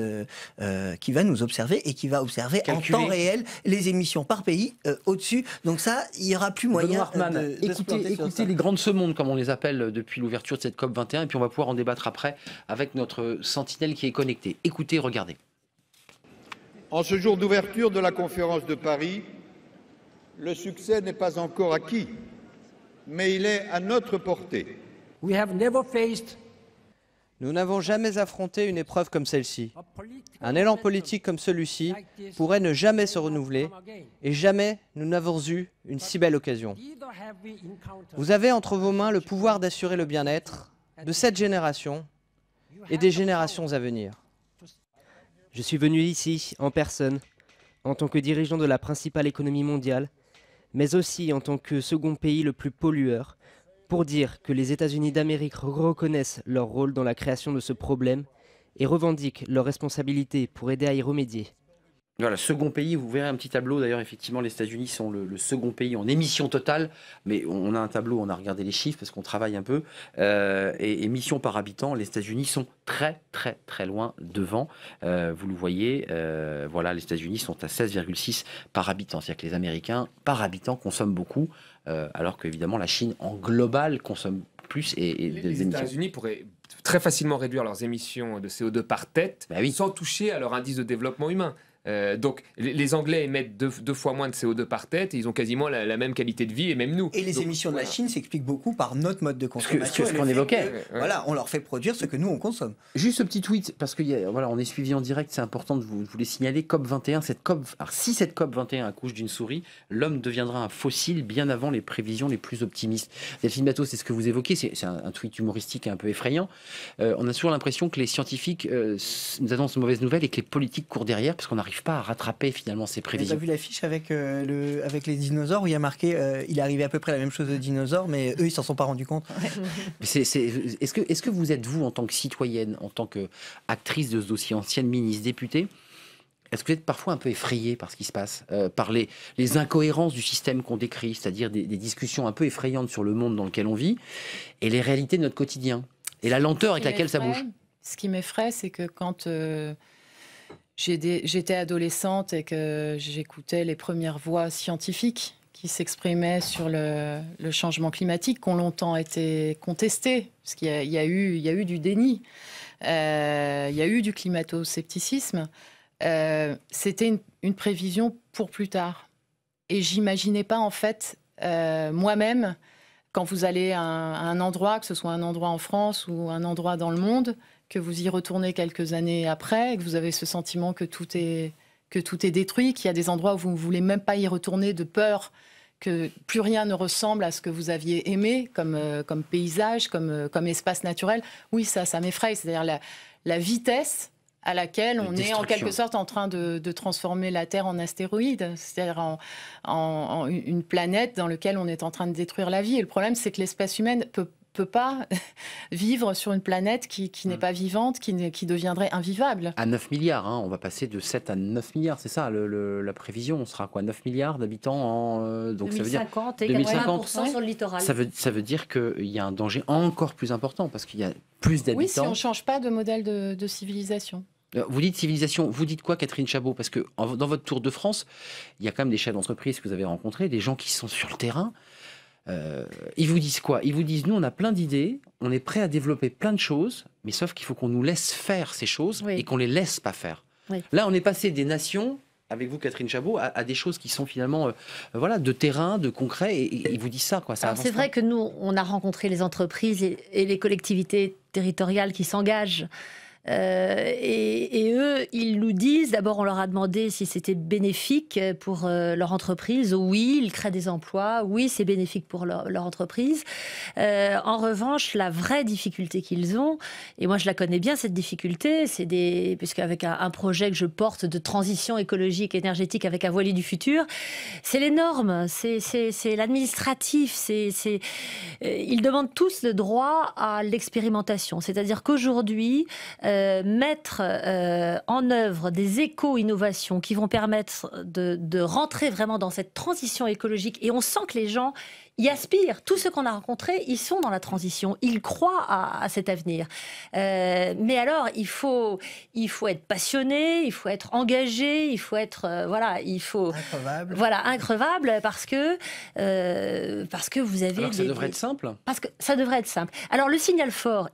qui va nous observer et qui va observer en temps réel les émissions par pays au-dessus. Donc ça, il n'y aura plus moyen écoutez les grandes semondes, comme on les appelle depuis l'ouverture de cette COP21, et puis on va pouvoir en débattre après avec notre sentinelle qui est connecté. Écoutez, regardez. En ce jour d'ouverture de la conférence de Paris, le succès n'est pas encore acquis, mais il est à notre portée. Nous n'avons jamais affronté une épreuve comme celle-ci. Un élan politique comme celui-ci pourrait ne jamais se renouveler et jamais nous n'avons eu une si belle occasion. Vous avez entre vos mains le pouvoir d'assurer le bien-être de cette génération et des générations à venir. Je suis venu ici en personne, en tant que dirigeant de la principale économie mondiale, mais aussi en tant que second pays le plus pollueur, pour dire que les États-Unis d'Amérique reconnaissent leur rôle dans la création de ce problème et revendiquent leur responsabilité pour aider à y remédier. Voilà, second pays, vous verrez un petit tableau. D'ailleurs, effectivement, les États-Unis sont le second pays en émissions totales. Mais on a un tableau, on a regardé les chiffres parce qu'on travaille un peu. Et émissions par habitant, les États-Unis sont très, très, très loin devant. Vous le voyez, voilà, les États-Unis sont à 16,6 par habitant. C'est-à-dire que les Américains, par habitant, consomment beaucoup. Alors qu'évidemment, la Chine, en global, consomme plus. Et les États-Unis pourraient très facilement réduire leurs émissions de CO2 par tête sans toucher à leur indice de développement humain. Donc les Anglais émettent deux fois moins de CO2 par tête et ils ont quasiment la même qualité de vie et même nous. Et les émissions de la Chine s'expliquent beaucoup par notre mode de consommation. Ce qu'on évoquait. Voilà, on leur fait produire ce que nous on consomme. Juste ce petit tweet, parce que voilà, on est suivi en direct, c'est important de vous les signaler. COP21, alors si cette COP21 accouche d'une souris, l'homme deviendra un fossile bien avant les prévisions les plus optimistes. Delphine Batho, c'est ce que vous évoquez, c'est un tweet humoristique un peu effrayant. On a toujours l'impression que les scientifiques nous annoncent de mauvaises nouvelles et que les politiques courent derrière parce qu'on n'arrive pas à rattraper finalement ces prévisions. Vous avez vu l'affiche avec les dinosaures où il y a marqué il est arrivé à peu près la même chose aux dinosaures, mais eux ils s'en sont pas rendus compte. Est-ce que vous êtes, vous, en tant que citoyenne, en tant qu'actrice de ce dossier, ancienne ministre, députée, est-ce que vous êtes parfois un peu effrayée par ce qui se passe, par les incohérences du système qu'on décrit, c'est-à-dire des discussions un peu effrayantes sur le monde dans lequel on vit et les réalités de notre quotidien et la lenteur avec laquelle ça bouge? Ce qui m'effraie, c'est que quand j'étais adolescente et que j'écoutais les premières voix scientifiques qui s'exprimaient sur le changement climatique, qui ont longtemps été contestées, parce qu'il y a eu du déni, il y a eu du climato-scepticisme. C'était une prévision pour plus tard. Et j'imaginais pas, en fait, moi-même, quand vous allez à un endroit, que ce soit un endroit en France ou un endroit dans le monde, que vous y retournez quelques années après, et que vous avez ce sentiment que tout est détruit, qu'il y a des endroits où vous ne voulez même pas y retourner de peur que plus rien ne ressemble à ce que vous aviez aimé comme paysage, comme espace naturel. Oui, ça m'effraie. C'est-à-dire la vitesse à laquelle on est en quelque sorte en train de transformer la Terre en astéroïde, c'est-à-dire en une planète dans laquelle on est en train de détruire la vie. Et le problème, c'est que l'espèce humaine peut pas vivre sur une planète qui n'est pas vivante, qui deviendrait invivable. À 9 milliards, hein, on va passer de 7 à 9 milliards, c'est ça la prévision. On sera quoi, 9 milliards d'habitants en donc 2050 ça veut dire, et 80% sur le littoral. Ça veut dire qu'il y a un danger encore plus important parce qu'il y a plus d'habitants. Oui, si on ne change pas de modèle de civilisation. Vous dites civilisation, vous dites quoi, Catherine Chabot? Parce que dans votre tour de France, il y a quand même des chefs d'entreprise que vous avez rencontrés, des gens qui sont sur le terrain. Ils vous disent quoi? Ils vous disent, nous, on a plein d'idées, on est prêt à développer plein de choses, mais sauf qu'il faut qu'on nous laisse faire ces choses et qu'on les laisse pas faire. Oui. Là, on est passé des nations, avec vous, Catherine Chabot, à des choses qui sont finalement voilà, de terrain, de concret, et ils vous disent ça. C'est vrai que nous, on a rencontré les entreprises et les collectivités territoriales qui s'engagent. Et eux, ils nous disent, d'abord on leur a demandé si c'était bénéfique pour leur entreprise. Oui, ils créent des emplois, oui, c'est bénéfique pour leur entreprise. En revanche, la vraie difficulté qu'ils ont, et moi je la connais bien cette difficulté, puisqu'avec un projet que je porte de transition écologique, énergétique avec un voilier du futur, c'est les normes, c'est l'administratif, ils demandent tous le droit à l'expérimentation. C'est-à-dire qu'aujourd'hui, mettre en œuvre des éco-innovations qui vont permettre de rentrer vraiment dans cette transition écologique. Et on sent que les gens y aspirent. Tous ceux qu'on a rencontrés, ils sont dans la transition. Ils croient à cet avenir. Mais alors, il faut être passionné, il faut être engagé, il faut être... increvable. Voilà, increvable parce que vous avez... Alors que ça devrait être simple. Parce que ça devrait être simple. Alors, le signal fort,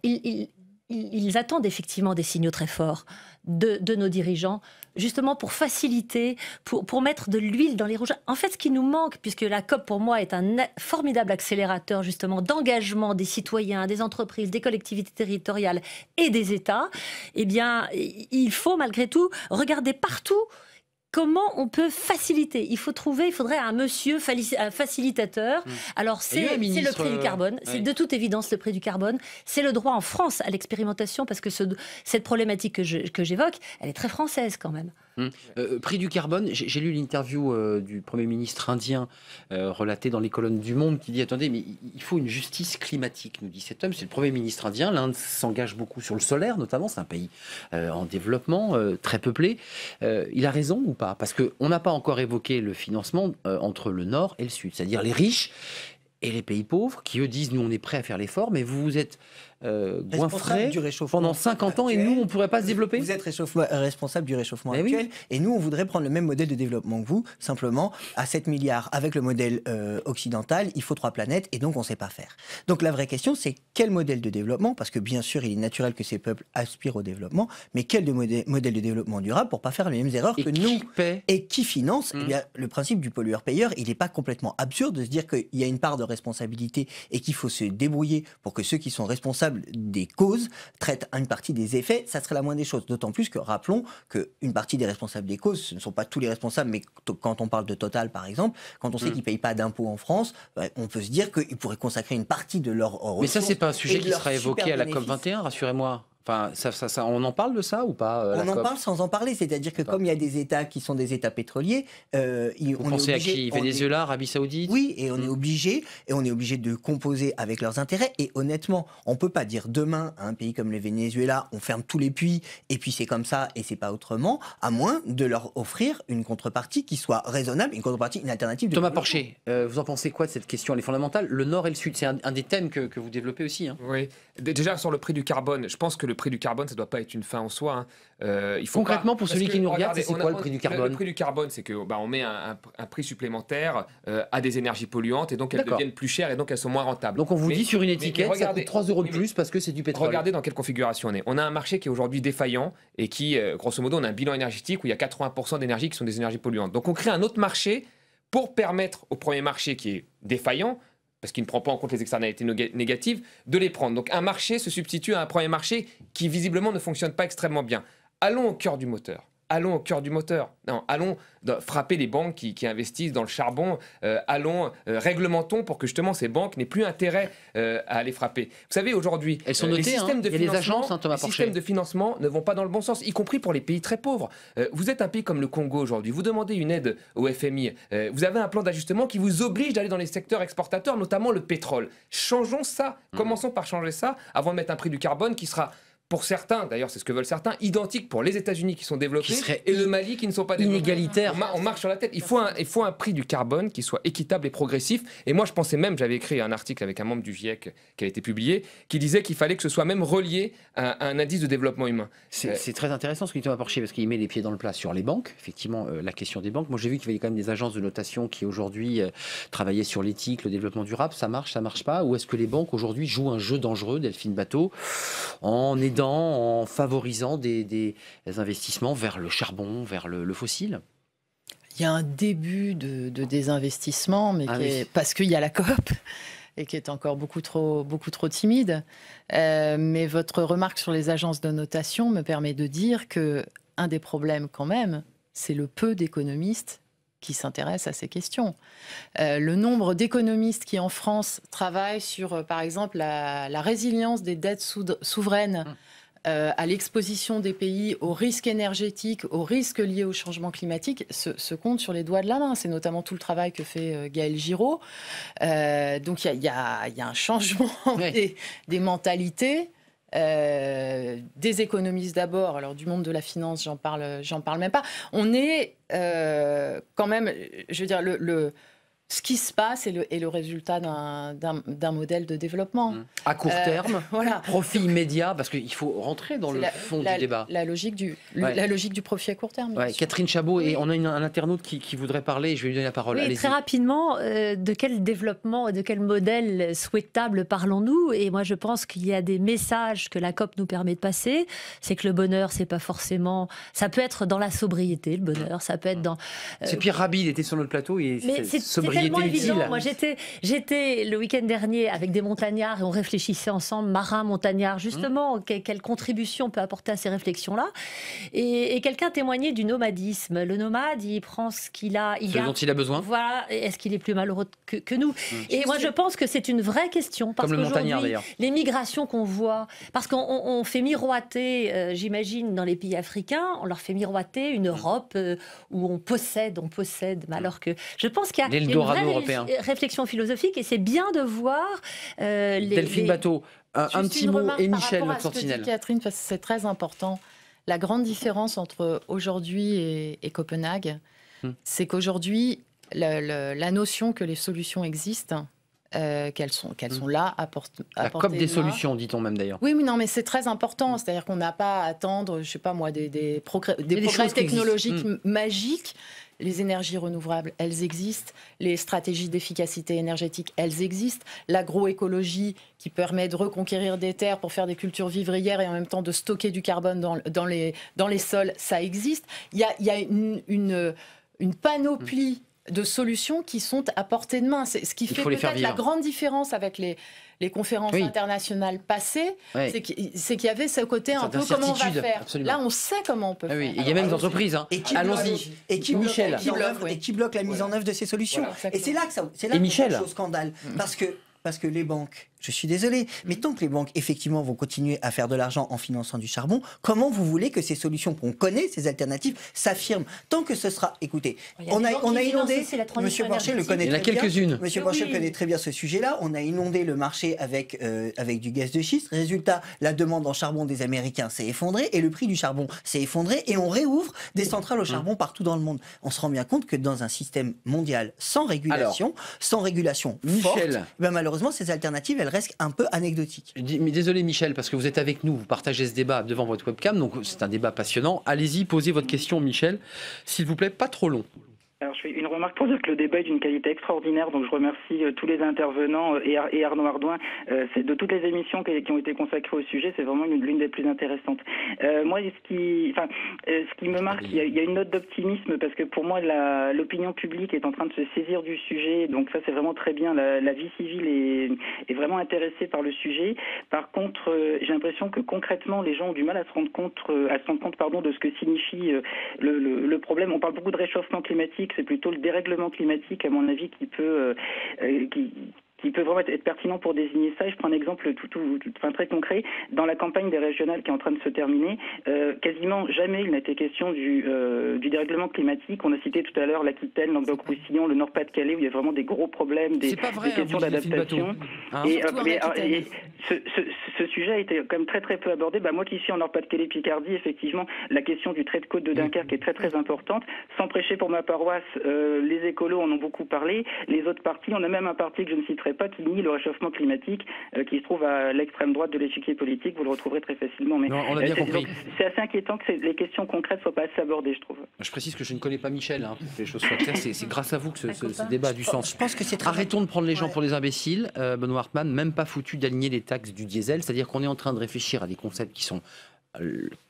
ils attendent effectivement des signaux très forts de nos dirigeants, justement pour faciliter, pour mettre de l'huile dans les rouges. En fait, ce qui nous manque, puisque la COP pour moi est un formidable accélérateur justement d'engagement des citoyens, des entreprises, des collectivités territoriales et des États, eh bien, il faut malgré tout regarder partout comment on peut faciliter. Il faudrait un monsieur facilitateur. Alors, c'est le prix du carbone. C'est de toute évidence le prix du carbone. C'est le droit en France à l'expérimentation, parce que cette problématique que j'évoque, elle est très française quand même. Prix du carbone, j'ai lu l'interview du Premier ministre indien relatée dans les colonnes du Monde qui dit, attendez, mais il faut une justice climatique, nous dit cet homme. C'est le Premier ministre indien. L'Inde s'engage beaucoup sur le solaire, notamment. C'est un pays en développement, très peuplé. Il a raison ou pas? Parce qu'on n'a pas encore évoqué le financement entre le Nord et le Sud, c'est-à-dire les riches et les pays pauvres qui, eux, disent, nous, on est prêts à faire l'effort, mais vous êtes goinfré pendant 50 ans et nous, on ne pourrait pas se développer. Vous êtes responsable du réchauffement actuel et nous, on voudrait prendre le même modèle de développement que vous, simplement à 7 milliards avec le modèle occidental, il faut 3 planètes et donc on ne sait pas faire. Donc la vraie question, c'est quel modèle de développement, parce que bien sûr, il est naturel que ces peuples aspirent au développement, mais quel modèle de développement durable pour ne pas faire les mêmes erreurs que nous et qui finance. Eh bien, le principe du pollueur-payeur, il n'est pas complètement absurde de se dire qu'il y a une part de responsabilité et qu'il faut se débrouiller pour que ceux qui sont responsables des causes traitent une partie des effets, ça serait la moindre des choses. D'autant plus que, rappelons qu'une partie des responsables des causes, ce ne sont pas tous les responsables, mais quand on parle de Total, par exemple, quand on sait qu'ils ne payent pas d'impôts en France, on peut se dire qu'ils pourraient consacrer une partie de leurs ressources. Mais ça, c'est pas un sujet qui sera évoqué à la COP21, rassurez-moi. Enfin, on en parle de ça ou pas On en parle sans en parler, c'est-à-dire que comme il y a des États qui sont des États pétroliers, vous pensez à qui? Venezuela, Arabie Saoudite? Oui, et on est obligé de composer avec leurs intérêts. Et honnêtement, on peut pas dire demain à un pays comme le Venezuela, on ferme tous les puits et puis c'est comme ça et c'est pas autrement, à moins de leur offrir une contrepartie qui soit raisonnable, une alternative. Thomas Porcher, vous en pensez quoi de cette question? Elle est fondamentale. Le Nord et le Sud, c'est un des thèmes que vous développez aussi. Hein. Oui. Déjà sur le prix du carbone, je pense que le prix du carbone, ça ne doit pas être une fin en soi. Il faut concrètement, pour celui qui nous regarde, c'est quoi le prix du carbone? Le prix du carbone, c'est que on met un prix supplémentaire à des énergies polluantes et donc elles deviennent plus chères et donc elles sont moins rentables. Donc on vous dit sur une étiquette, ça coûte 3 € de plus parce que c'est du pétrole. Regardez dans quelle configuration on est. On a un marché qui est aujourd'hui défaillant et qui, grosso modo, on a un bilan énergétique où il y a 80% d'énergie qui sont des énergies polluantes. Donc on crée un autre marché pour permettre au premier marché qui est défaillant, parce qu'il ne prend pas en compte les externalités négatives, de les prendre. Donc un marché se substitue à un premier marché qui visiblement ne fonctionne pas extrêmement bien. Allons au cœur du moteur. Allons au cœur du moteur. Non, allons frapper les banques qui investissent dans le charbon. Réglementons pour que justement ces banques n'aient plus intérêt à aller frapper. Vous savez, aujourd'hui, elles sont notées, il y a des agences, Thomas Porcher. Les systèmes de financement ne vont pas dans le bon sens, y compris pour les pays très pauvres. Vous êtes un pays comme le Congo aujourd'hui, vous demandez une aide au FMI, vous avez un plan d'ajustement qui vous oblige d'aller dans les secteurs exportateurs, notamment le pétrole. Changeons ça, commençons par changer ça, avant de mettre un prix du carbone qui sera... Pour certains, d'ailleurs c'est ce que veulent certains, identique pour les États-Unis qui sont développés et le Mali qui ne sont pas développés. Inégalitaire. On marche sur la tête. Il faut un prix du carbone qui soit équitable et progressif. Et moi je pensais même, j'avais écrit un article avec un membre du GIEC qui a été publié, qui disait qu'il fallait que ce soit même relié à un indice de développement humain. C'est très intéressant ce que dit Thomas Porcher parce qu'il met les pieds dans le plat sur les banques. Effectivement, la question des banques. Moi j'ai vu qu'il y avait quand même des agences de notation qui aujourd'hui travaillaient sur l'éthique, le développement durable. Ça marche pas? Ou est-ce que les banques aujourd'hui jouent un jeu dangereux, Delphine Batho, en aidant, en favorisant des investissements vers le charbon, vers le fossile? Il y a un début de désinvestissement, mais parce qu'il y a la COP et qui est encore beaucoup trop timide. Mais votre remarque sur les agences de notation me permet de dire que un des problèmes quand même, c'est le peu d'économistes qui s'intéressent à ces questions. Le nombre d'économistes qui, en France, travaillent sur, par exemple, la résilience des dettes souveraines, à l'exposition des pays aux risques énergétiques, aux risques liés au changement climatique, se compte sur les doigts de la main. C'est notamment tout le travail que fait Gaël Giraud. Donc il y a un changement des mentalités. Des économistes d'abord, alors du monde de la finance, j'en parle même pas. On est quand même, je veux dire, ce qui se passe est le résultat d'un modèle de développement. À court terme, profit immédiat, parce qu'il faut rentrer dans le fond du débat. La logique du profit à court terme. Catherine Chabot, et on a un internaute qui voudrait parler, je vais lui donner la parole. Oui, très rapidement, de quel développement, de quel modèle souhaitable parlons-nous? Et moi, je pense qu'il y a des messages que la COP nous permet de passer. C'est que le bonheur, c'est pas forcément... Ça peut être dans la sobriété, le bonheur, ça peut être dans... C'est Pierre Rabhi, il était sur notre plateau, et sobriété tellement utile. évident. Moi, j'étais le week-end dernier avec des montagnards et on réfléchissait ensemble, marins, montagnards, justement, quelle contribution on peut apporter à ces réflexions-là. Et quelqu'un témoignait du nomadisme. Le nomade, il prend ce qu'il a, dont il a besoin. Voilà. Est-ce qu'il est plus malheureux que nous? Et moi, je pense que c'est une vraie question. Parce Comme le montagnard, d'ailleurs. Les migrations qu'on voit, parce qu'on fait miroiter, j'imagine, dans les pays africains, on leur fait miroiter une Europe où on possède, mais alors que je pense qu'il y a une vraie réflexion philosophique et c'est bien de voir Delphine Bateau, un petit mot, et Michel, notre sentinelle. Catherine, parce que c'est très important. La grande différence entre aujourd'hui et Copenhague, c'est qu'aujourd'hui, la notion que les solutions existent, qu'elles sont là, la COP des solutions, dit-on même d'ailleurs. Oui, mais non, mais c'est très important. C'est-à-dire qu'on n'a pas à attendre, je sais pas moi, des progrès technologiques magiques. Les énergies renouvelables, elles existent. Les stratégies d'efficacité énergétique, elles existent. L'agroécologie qui permet de reconquérir des terres pour faire des cultures vivrières et en même temps de stocker du carbone dans les sols, ça existe. Il y a une panoplie de solutions qui sont à portée de main. C'est ce qui fait peut-être la grande différence avec les conférences internationales passées, c'est qu'il y avait ce côté un peu comment on va faire. Absolument. Là, on sait comment on peut faire. Il y a même des entreprises. Allons-y. Et qui bloque la mise en œuvre de ces solutions. Et c'est là que ça au scandale. Parce que les banques, je suis désolé, mais tant que les banques, effectivement, vont continuer à faire de l'argent en finançant du charbon, comment vous voulez que ces solutions qu'on connaît, ces alternatives, s'affirment? Tant que ce sera... Écoutez, on a inondé... Monsieur Blanchet le connaît très bien. Monsieur Blanchet connaît très bien ce sujet-là. On a inondé le marché avec du gaz de schiste. Résultat, la demande en charbon des Américains s'est effondrée et le prix du charbon s'est effondré et on réouvre des centrales au charbon partout dans le monde. On se rend bien compte que dans un système mondial sans régulation, forte, malheureusement, ces alternatives, elles restent un peu anecdotiques. Mais désolé Michel, parce que vous êtes avec nous, vous partagez ce débat devant votre webcam, donc c'est un débat passionnant. Allez-y, posez votre question Michel, s'il vous plaît, pas trop long. Alors, je fais une remarque pour dire que le débat est d'une qualité extraordinaire, donc je remercie tous les intervenants et Arnaud Ardouin. C'est de toutes les émissions qui ont été consacrées au sujet, c'est vraiment l'une des plus intéressantes. Moi, ce qui me marque, il y a une note d'optimisme parce que pour moi, l'opinion publique est en train de se saisir du sujet, donc ça c'est vraiment très bien. La vie civile est vraiment intéressée par le sujet. Par contre, j'ai l'impression que concrètement, les gens ont du mal à se rendre compte, de ce que signifie le problème. On parle beaucoup de réchauffement climatique. C'est plutôt le dérèglement climatique, à mon avis, qui peut vraiment être pertinent pour désigner ça. Et je prends un exemple très concret. Dans la campagne des régionales qui est en train de se terminer, quasiment jamais il n'a été question du dérèglement climatique. On a cité tout à l'heure l'Aquitaine, Languedoc-Roussillon, le Nord-Pas-de-Calais, où il y a vraiment des gros problèmes, des questions d'adaptation. Et ce sujet a été quand même très très peu abordé. Moi qui suis en Nord-Pas-de-Calais, Picardie, effectivement, la question du trait de côte de Dunkerque est très très importante. Sans prêcher pour ma paroisse, les écolos en ont beaucoup parlé. Les autres partis, on a même un parti que je ne citerai pas qui nie le réchauffement climatique, qui se trouve à l'extrême droite de l'échiquier politique. Vous le retrouverez très facilement. Mais on a bien compris. C'est assez inquiétant que les questions concrètes ne soient pas assez abordées, je trouve. Je précise que je ne connais pas Michel, pour que les choses soient claires. C'est grâce à vous que ce débat a du sens. Je pense que c'est très... Arrêtons de prendre les gens pour des imbéciles. Benoît Hartmann, même pas foutu d'aligner les taxes du diesel. C'est-à-dire qu'on est en train de réfléchir à des concepts qui sont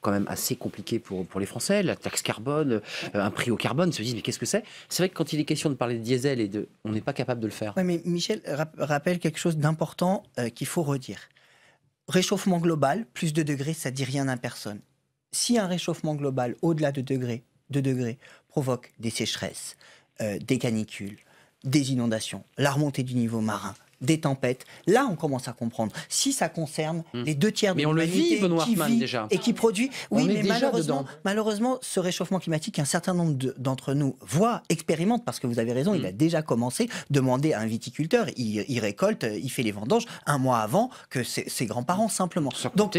quand même assez compliqué pour les Français, la taxe carbone, un prix au carbone, se disent mais qu'est-ce que c'est? C'est vrai que quand il est question de parler de diesel on n'est pas capable de le faire. Oui, mais Michel rappelle quelque chose d'important qu'il faut redire. Réchauffement global, plus de degrés, ça dit rien à personne. Si un réchauffement global au-delà de 2 degrés provoque des sécheresses, des canicules, des inondations, la remontée du niveau marin, des tempêtes, là on commence à comprendre. Si ça concerne les 2/3 de l'humanité qui vit déjà. Et qui produit... Oui, mais malheureusement, ce réchauffement climatique, un certain nombre d'entre nous expérimentent, parce que vous avez raison, il a déjà commencé. Demandez à un viticulteur, il récolte, il fait les vendanges 1 mois avant que ses grands-parents, simplement. Donc,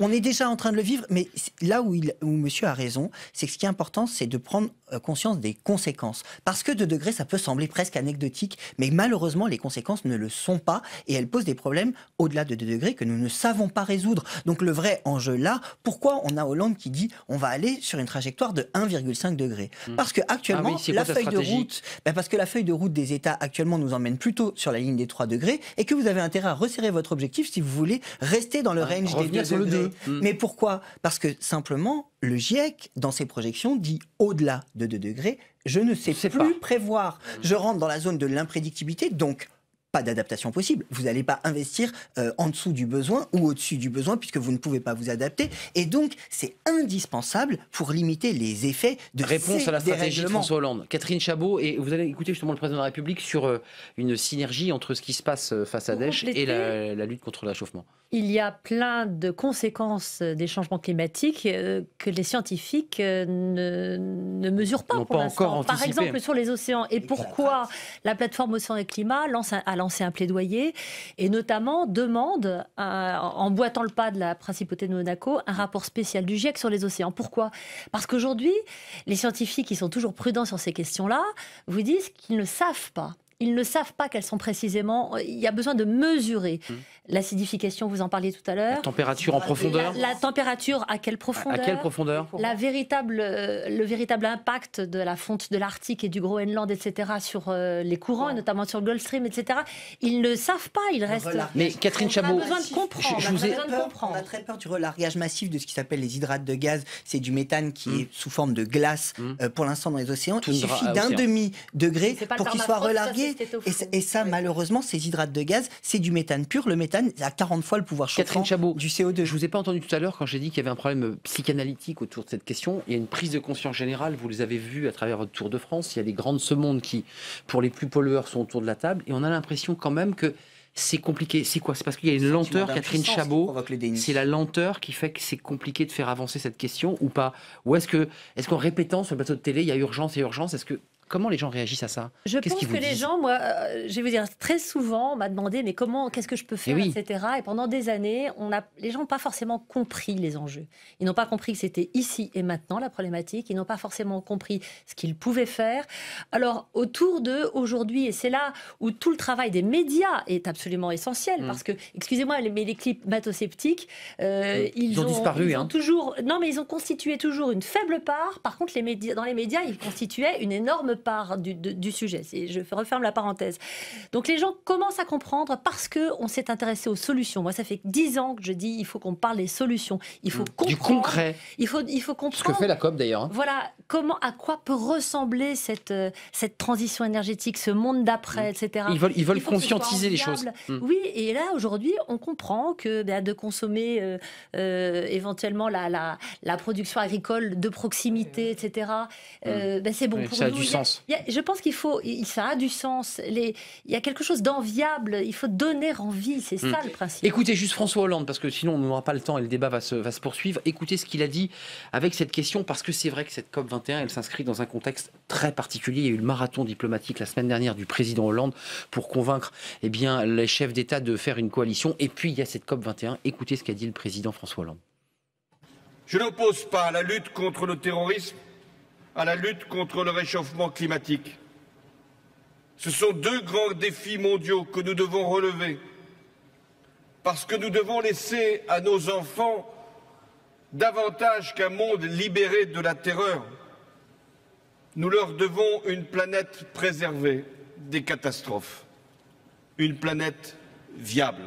on est déjà en train de le vivre, mais là où monsieur a raison, c'est que ce qui est important, c'est de prendre conscience des conséquences. Parce que 2 degrés, ça peut sembler presque anecdotique, mais malheureusement, les conséquences ne le sont pas et elles posent des problèmes au-delà de 2 degrés que nous ne savons pas résoudre. Donc le vrai enjeu là, pourquoi on a Hollande qui dit on va aller sur une trajectoire de 1,5 degré? Parce que actuellement, la feuille de route, parce que la feuille de route des États actuellement nous emmène plutôt sur la ligne des 3 degrés et que vous avez intérêt à resserrer votre objectif si vous voulez rester dans le range des 2 degrés. Mais pourquoi? Parce que simplement, le GIEC, dans ses projections, dit au-delà de 2 degrés, je ne sais plus prévoir. Je rentre dans la zone de l'imprédictibilité, donc pas d'adaptation possible. Vous n'allez pas investir en dessous du besoin ou au-dessus du besoin puisque vous ne pouvez pas vous adapter. Et donc, c'est indispensable pour limiter les effets de réponse à la stratégie de François Hollande. Catherine Chabot, et vous allez écouter justement le président de la République sur une synergie entre ce qui se passe face à Daesh et la lutte contre le réchauffement. Il y a plein de conséquences des changements climatiques que les scientifiques ne mesurent pas pour l'instant. Par exemple, sur les océans. Et pourquoi la plateforme Océan et Climat a lancé un plaidoyer et notamment demande, en boitant le pas de la principauté de Monaco, un rapport spécial du GIEC sur les océans. Pourquoi? Parce qu'aujourd'hui, les scientifiques qui sont toujours prudents sur ces questions-là vous disent qu'ils ne savent pas. Ils ne savent pas quelles sont précisément... Il y a besoin de mesurer l'acidification, vous en parliez tout à l'heure. La température en profondeur. La température à quelle profondeur? À quelle profondeur? Le véritable impact de la fonte de l'Arctique et du Groenland, etc., sur les courants, et notamment sur le Gulf Stream, etc. Ils ne savent pas, ils restent... Mais Catherine Chabot... On a besoin de comprendre. On a très peur du relargage massif de ce qui s'appelle les hydrates de gaz. C'est du méthane qui est sous forme de glace pour l'instant dans les océans. Il suffit d'un demi-degré pour qu'il soit relargué. Et ça, malheureusement, ces hydrates de gaz, c'est du méthane pur. Le méthane a 40 fois le pouvoir chauffant du CO2. Je vous ai pas entendu tout à l'heure quand j'ai dit qu'il y avait un problème psychanalytique autour de cette question. Il y a une prise de conscience générale. Vous les avez vus à travers votre tour de France. Il y a des grandes ce monde qui, pour les plus pollueurs, sont autour de la table. Et on a l'impression quand même que c'est compliqué. C'est quoi? C'est parce qu'il y a une lenteur, Catherine Chabot. C'est la lenteur qui fait que c'est compliqué de faire avancer cette question ou pas? Ou est-ce qu'en répétant sur le plateau de télé, il y a urgence et urgence, comment les gens réagissent à ça? Je pense que les gens, moi, je vais vous dire, très souvent, on m'a demandé, mais qu'est-ce que je peux faire, etc. Et pendant des années, les gens n'ont pas forcément compris les enjeux. Ils n'ont pas compris que c'était ici et maintenant la problématique. Ils n'ont pas forcément compris ce qu'ils pouvaient faire. Alors, autour d'eux, aujourd'hui, et c'est là où tout le travail des médias est absolument essentiel, parce que, excusez-moi, mais les climato-sceptiques, ils ont disparu. Non, mais ils ont constitué toujours une faible part. Par contre, dans les médias, ils constituaient une énorme part du sujet. Je referme la parenthèse. Donc les gens commencent à comprendre parce qu'on s'est intéressé aux solutions. Moi, ça fait 10 ans que je dis il faut qu'on parle des solutions. Il faut comprendre. Du concret. Il faut comprendre. Ce que fait la COP d'ailleurs. Voilà, à quoi peut ressembler cette transition énergétique, ce monde d'après, etc. Ils veulent conscientiser les choses. Oui, et là, aujourd'hui, on comprend que de consommer éventuellement la production agricole de proximité, etc., c'est bon pour nous. Ça a du sens. Je pense ça a du sens. Il y a quelque chose d'enviable. Il faut donner envie. C'est ça le principe. Écoutez juste François Hollande, parce que sinon on n'aura pas le temps et le débat va se poursuivre. Écoutez ce qu'il a dit avec cette question, parce que c'est vrai que cette COP21, elle s'inscrit dans un contexte très particulier. Il y a eu le marathon diplomatique la semaine dernière du président Hollande pour convaincre les chefs d'État de faire une coalition. Et puis il y a cette COP21. Écoutez ce qu'a dit le président François Hollande. Je n'oppose pas la lutte contre le terrorisme à la lutte contre le réchauffement climatique. Ce sont 2 grands défis mondiaux que nous devons relever, parce que nous devons laisser à nos enfants davantage qu'un monde libéré de la terreur. Nous leur devons une planète préservée des catastrophes, une planète viable.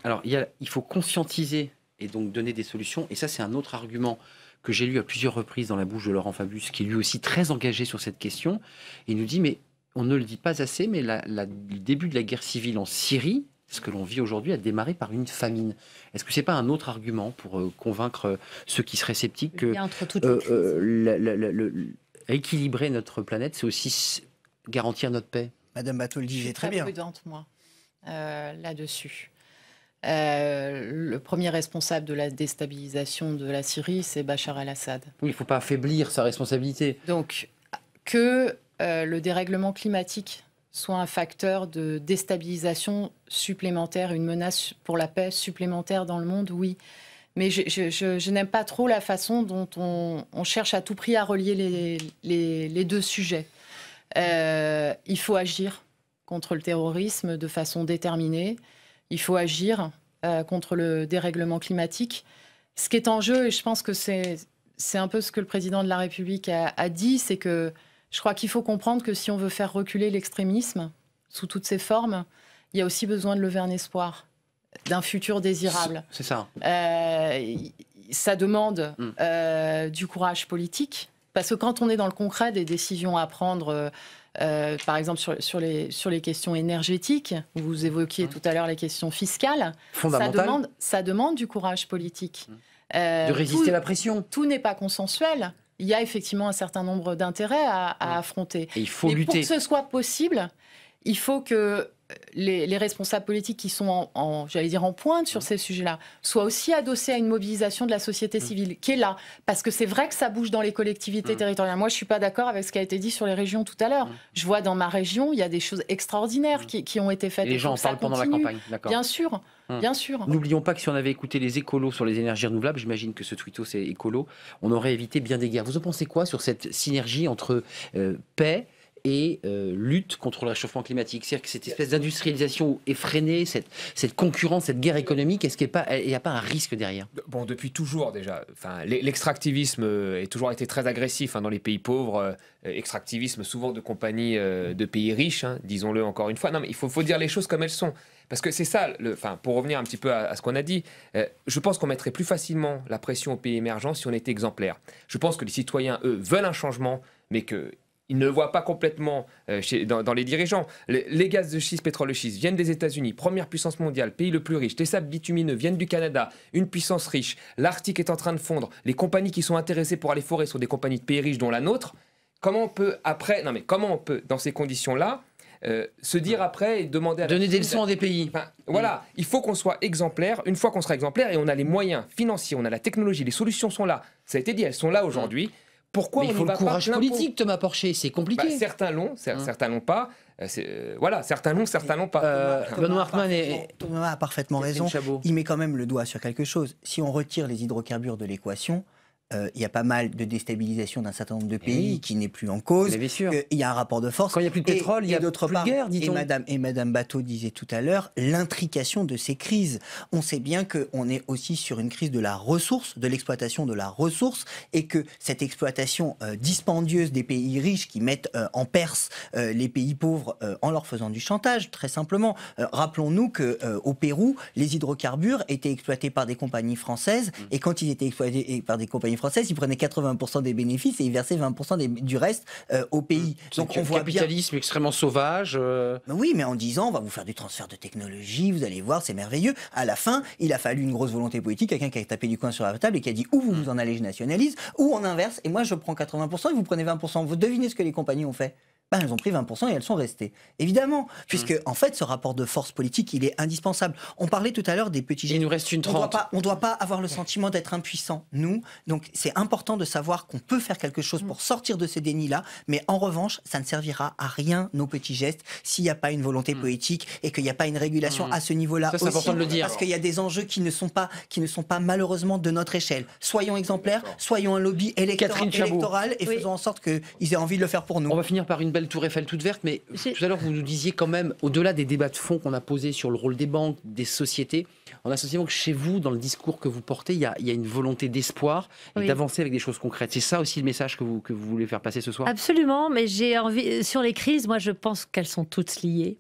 Alors, il faut conscientiser et donc donner des solutions, et ça c'est un autre argument que j'ai lu à plusieurs reprises dans la bouche de Laurent Fabius, qui est lui aussi très engagé sur cette question. Il nous dit, mais on ne le dit pas assez, mais le début de la guerre civile en Syrie, ce que l'on vit aujourd'hui, a démarré par une famine. Est-ce que ce n'est pas un autre argument pour convaincre ceux qui seraient sceptiques que équilibrer notre planète, c'est aussi garantir notre paix? Madame Batho le disait très bien. Je suis très prudente, moi, là-dessus. Le premier responsable de la déstabilisation de la Syrie, c'est Bachar el-Assad. Oui, il ne faut pas affaiblir sa responsabilité. Donc, que le dérèglement climatique soit un facteur de déstabilisation supplémentaire, une menace pour la paix supplémentaire dans le monde, oui. Mais je n'aime pas trop la façon dont on cherche à tout prix à relier les 2 sujets. Il faut agir contre le terrorisme de façon déterminée. Il faut agir contre le dérèglement climatique. Ce qui est en jeu, et je pense que c'est un peu ce que le président de la République a dit, c'est que je crois qu'il faut comprendre que si on veut faire reculer l'extrémisme sous toutes ses formes, il y a aussi besoin de lever un espoir d'un futur désirable. C'est ça. Ça demande du courage politique, parce que quand on est dans le concret des décisions à prendre, par exemple sur les questions énergétiques, vous évoquiez tout à l'heure les questions fiscales, ça demande du courage politique. De résister à la pression. Tout n'est pas consensuel. Il y a effectivement un certain nombre d'intérêts à affronter. Et il faut lutter. Pour que ce soit possible, il faut que les responsables politiques qui sont j'allais dire en pointe sur ces sujets-là soient aussi adossés à une mobilisation de la société civile qui est là. Parce que c'est vrai que ça bouge dans les collectivités territoriales. Moi, je ne suis pas d'accord avec ce qui a été dit sur les régions tout à l'heure. Je vois dans ma région, il y a des choses extraordinaires qui ont été faites. Et les gens en parlent pendant la campagne. Bien sûr. Bien sûr. N'oublions pas que si on avait écouté les écolos sur les énergies renouvelables, j'imagine que ce tweeto c'est écolo, on aurait évité bien des guerres. Vous en pensez quoi sur cette synergie entre paix et lutte contre le réchauffement climatique? C'est-à-dire que cette espèce d'industrialisation effrénée, cette concurrence, cette guerre économique, est-ce qu'il n'y a pas un risque derrière? Bon, depuis toujours déjà. Enfin, l'extractivisme a toujours été très agressif dans les pays pauvres. Extractivisme souvent de compagnies de pays riches, disons-le encore une fois. Non, mais il faut dire les choses comme elles sont. Parce que c'est ça, pour revenir un petit peu à ce qu'on a dit, je pense qu'on mettrait plus facilement la pression aux pays émergents si on était exemplaire. Je pense que les citoyens, eux, veulent un changement, mais que ils ne le voient pas complètement dans les dirigeants. Les gaz de schiste, pétrole de schiste viennent des États-Unis, première puissance mondiale, pays le plus riche. Les sables bitumineux viennent du Canada, une puissance riche. L'Arctique est en train de fondre. Les compagnies qui sont intéressées pour aller forer sont des compagnies de pays riches, dont la nôtre. Comment on peut, dans ces conditions-là, se dire après et demander à donner des leçons à des pays. Voilà, il faut qu'on soit exemplaire. Une fois qu'on sera exemplaire et on a les moyens financiers, on a la technologie, les solutions sont là. Ça a été dit, elles sont là aujourd'hui. Pourquoi il faut le courage politique, Thomas Porcher, c'est compliqué. Certains l'ont, certains l'ont pas. Certains l'ont, certains l'ont pas. Benoît Hartmann Thomas a parfaitement raison. Il met quand même le doigt sur quelque chose. Si on retire les hydrocarbures de l'équation, il y a pas mal de déstabilisation d'un certain nombre de pays qui n'est plus en cause. Il y a un rapport de force. Quand il n'y a plus de pétrole, il y a d'autre plus de guerre, dit-on. Et Madame Bateau disait tout à l'heure l'intrication de ces crises. On sait bien qu'on est aussi sur une crise de la ressource, de l'exploitation de la ressource, et que cette exploitation dispendieuse des pays riches qui mettent en Perse les pays pauvres en leur faisant du chantage, très simplement. Rappelons-nous qu'au Pérou, les hydrocarbures étaient exploités par des compagnies françaises, et quand ils étaient exploités par des compagnies françaises, ils prenaient 80% des bénéfices et ils versaient 20% du reste au pays. Donc on voit capitalisme extrêmement sauvage. Oui, mais en disant on va vous faire du transfert de technologie, vous allez voir, c'est merveilleux. À la fin, il a fallu une grosse volonté politique, quelqu'un qui a tapé du coin sur la table et qui a dit ou vous vous en allez, je nationalise, ou on inverse, et moi je prends 80% et vous prenez 20%. Vous devinez ce que les compagnies ont fait? Elles ont pris 20% et elles sont restées. Évidemment, puisque en fait, ce rapport de force politique, il est indispensable. On parlait tout à l'heure des petits gestes. Il nous reste une 30. On ne doit pas avoir le sentiment d'être impuissant, nous. Donc, c'est important de savoir qu'on peut faire quelque chose pour sortir de ces dénis-là. Mais en revanche, ça ne servira à rien, nos petits gestes, s'il n'y a pas une volonté politique et qu'il n'y a pas une régulation à ce niveau-là. Ça, c'est important de le dire. Parce qu'il y a des enjeux qui ne sont pas malheureusement de notre échelle. Soyons exemplaires, soyons un lobby électoral et faisons en sorte qu'ils aient envie de le faire pour nous. On va finir par une belle tour Eiffel toute verte, mais tout à l'heure vous nous disiez quand même, au-delà des débats de fond qu'on a posés sur le rôle des banques, des sociétés, on a le sentiment que chez vous, dans le discours que vous portez, il y a une volonté d'espoir et d'avancer avec des choses concrètes. C'est ça aussi le message que vous voulez faire passer ce soir? Absolument, mais j'ai envie, sur les crises, moi je pense qu'elles sont toutes liées,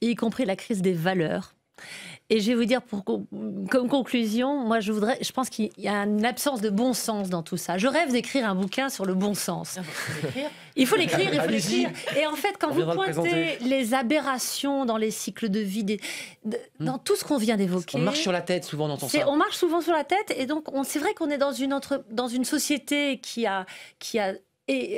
y compris la crise des valeurs. Et je vais vous dire, comme conclusion, moi je pense qu'il y a une absence de bon sens dans tout ça. Je rêve d'écrire un bouquin sur le bon sens. Il faut l'écrire, il faut l'écrire. Et en fait, quand vous pointez les aberrations dans les cycles de vie, dans tout ce qu'on vient d'évoquer... On marche sur la tête, souvent on entend ça. On marche souvent sur la tête, et donc c'est vrai qu'on est dans une société qui a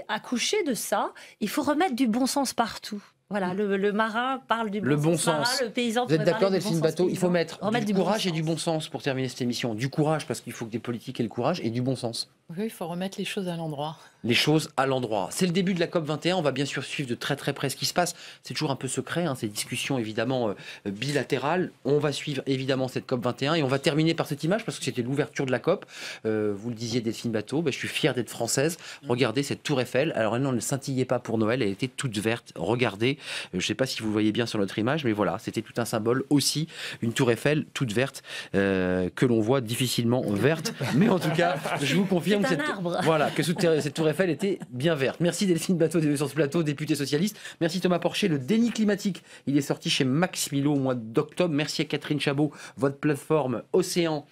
accouché de ça. Il faut remettre du bon sens partout. Voilà, le marin parle du bon sens. Le paysan. Vous êtes d'accord, Delphine Bateau? Il faut mettre du courage et du bon sens pour terminer cette émission. Du courage, parce qu'il faut que des politiques aient le courage, et du bon sens. Oui, il faut remettre les choses à l'endroit. Les choses à l'endroit. C'est le début de la COP21, on va bien sûr suivre de très très près ce qui se passe. C'est toujours un peu secret, ces discussions évidemment bilatérales. On va suivre évidemment cette COP21 et on va terminer par cette image parce que c'était l'ouverture de la COP. Vous le disiez Delphine Batho, je suis fier d'être française. Regardez cette tour Eiffel. Alors elle ne scintillait pas pour Noël, elle était toute verte. Regardez, je ne sais pas si vous voyez bien sur notre image, mais voilà, c'était tout un symbole aussi, une tour Eiffel toute verte que l'on voit difficilement verte. Mais en tout cas, je vous confirme que cette tour Eiffel était bien verte. Merci Delphine Batho sur ce plateau, députée socialiste. Merci Thomas Porcher. Le déni climatique, il est sorti chez Max Milo au mois d'octobre. Merci à Catherine Chabot, votre plateforme Océan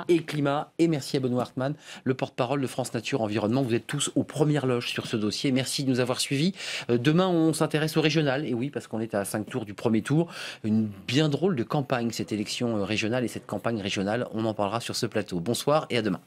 et Climat. Et merci à Benoît Hartmann, le porte-parole de France Nature Environnement. Vous êtes tous aux premières loges sur ce dossier. Merci de nous avoir suivis. Demain, on s'intéresse au régional. Et oui, parce qu'on est à 5 tours du premier tour. Une bien drôle de campagne, cette élection régionale et cette campagne régionale. On en parlera sur ce plateau. Bonsoir et à demain.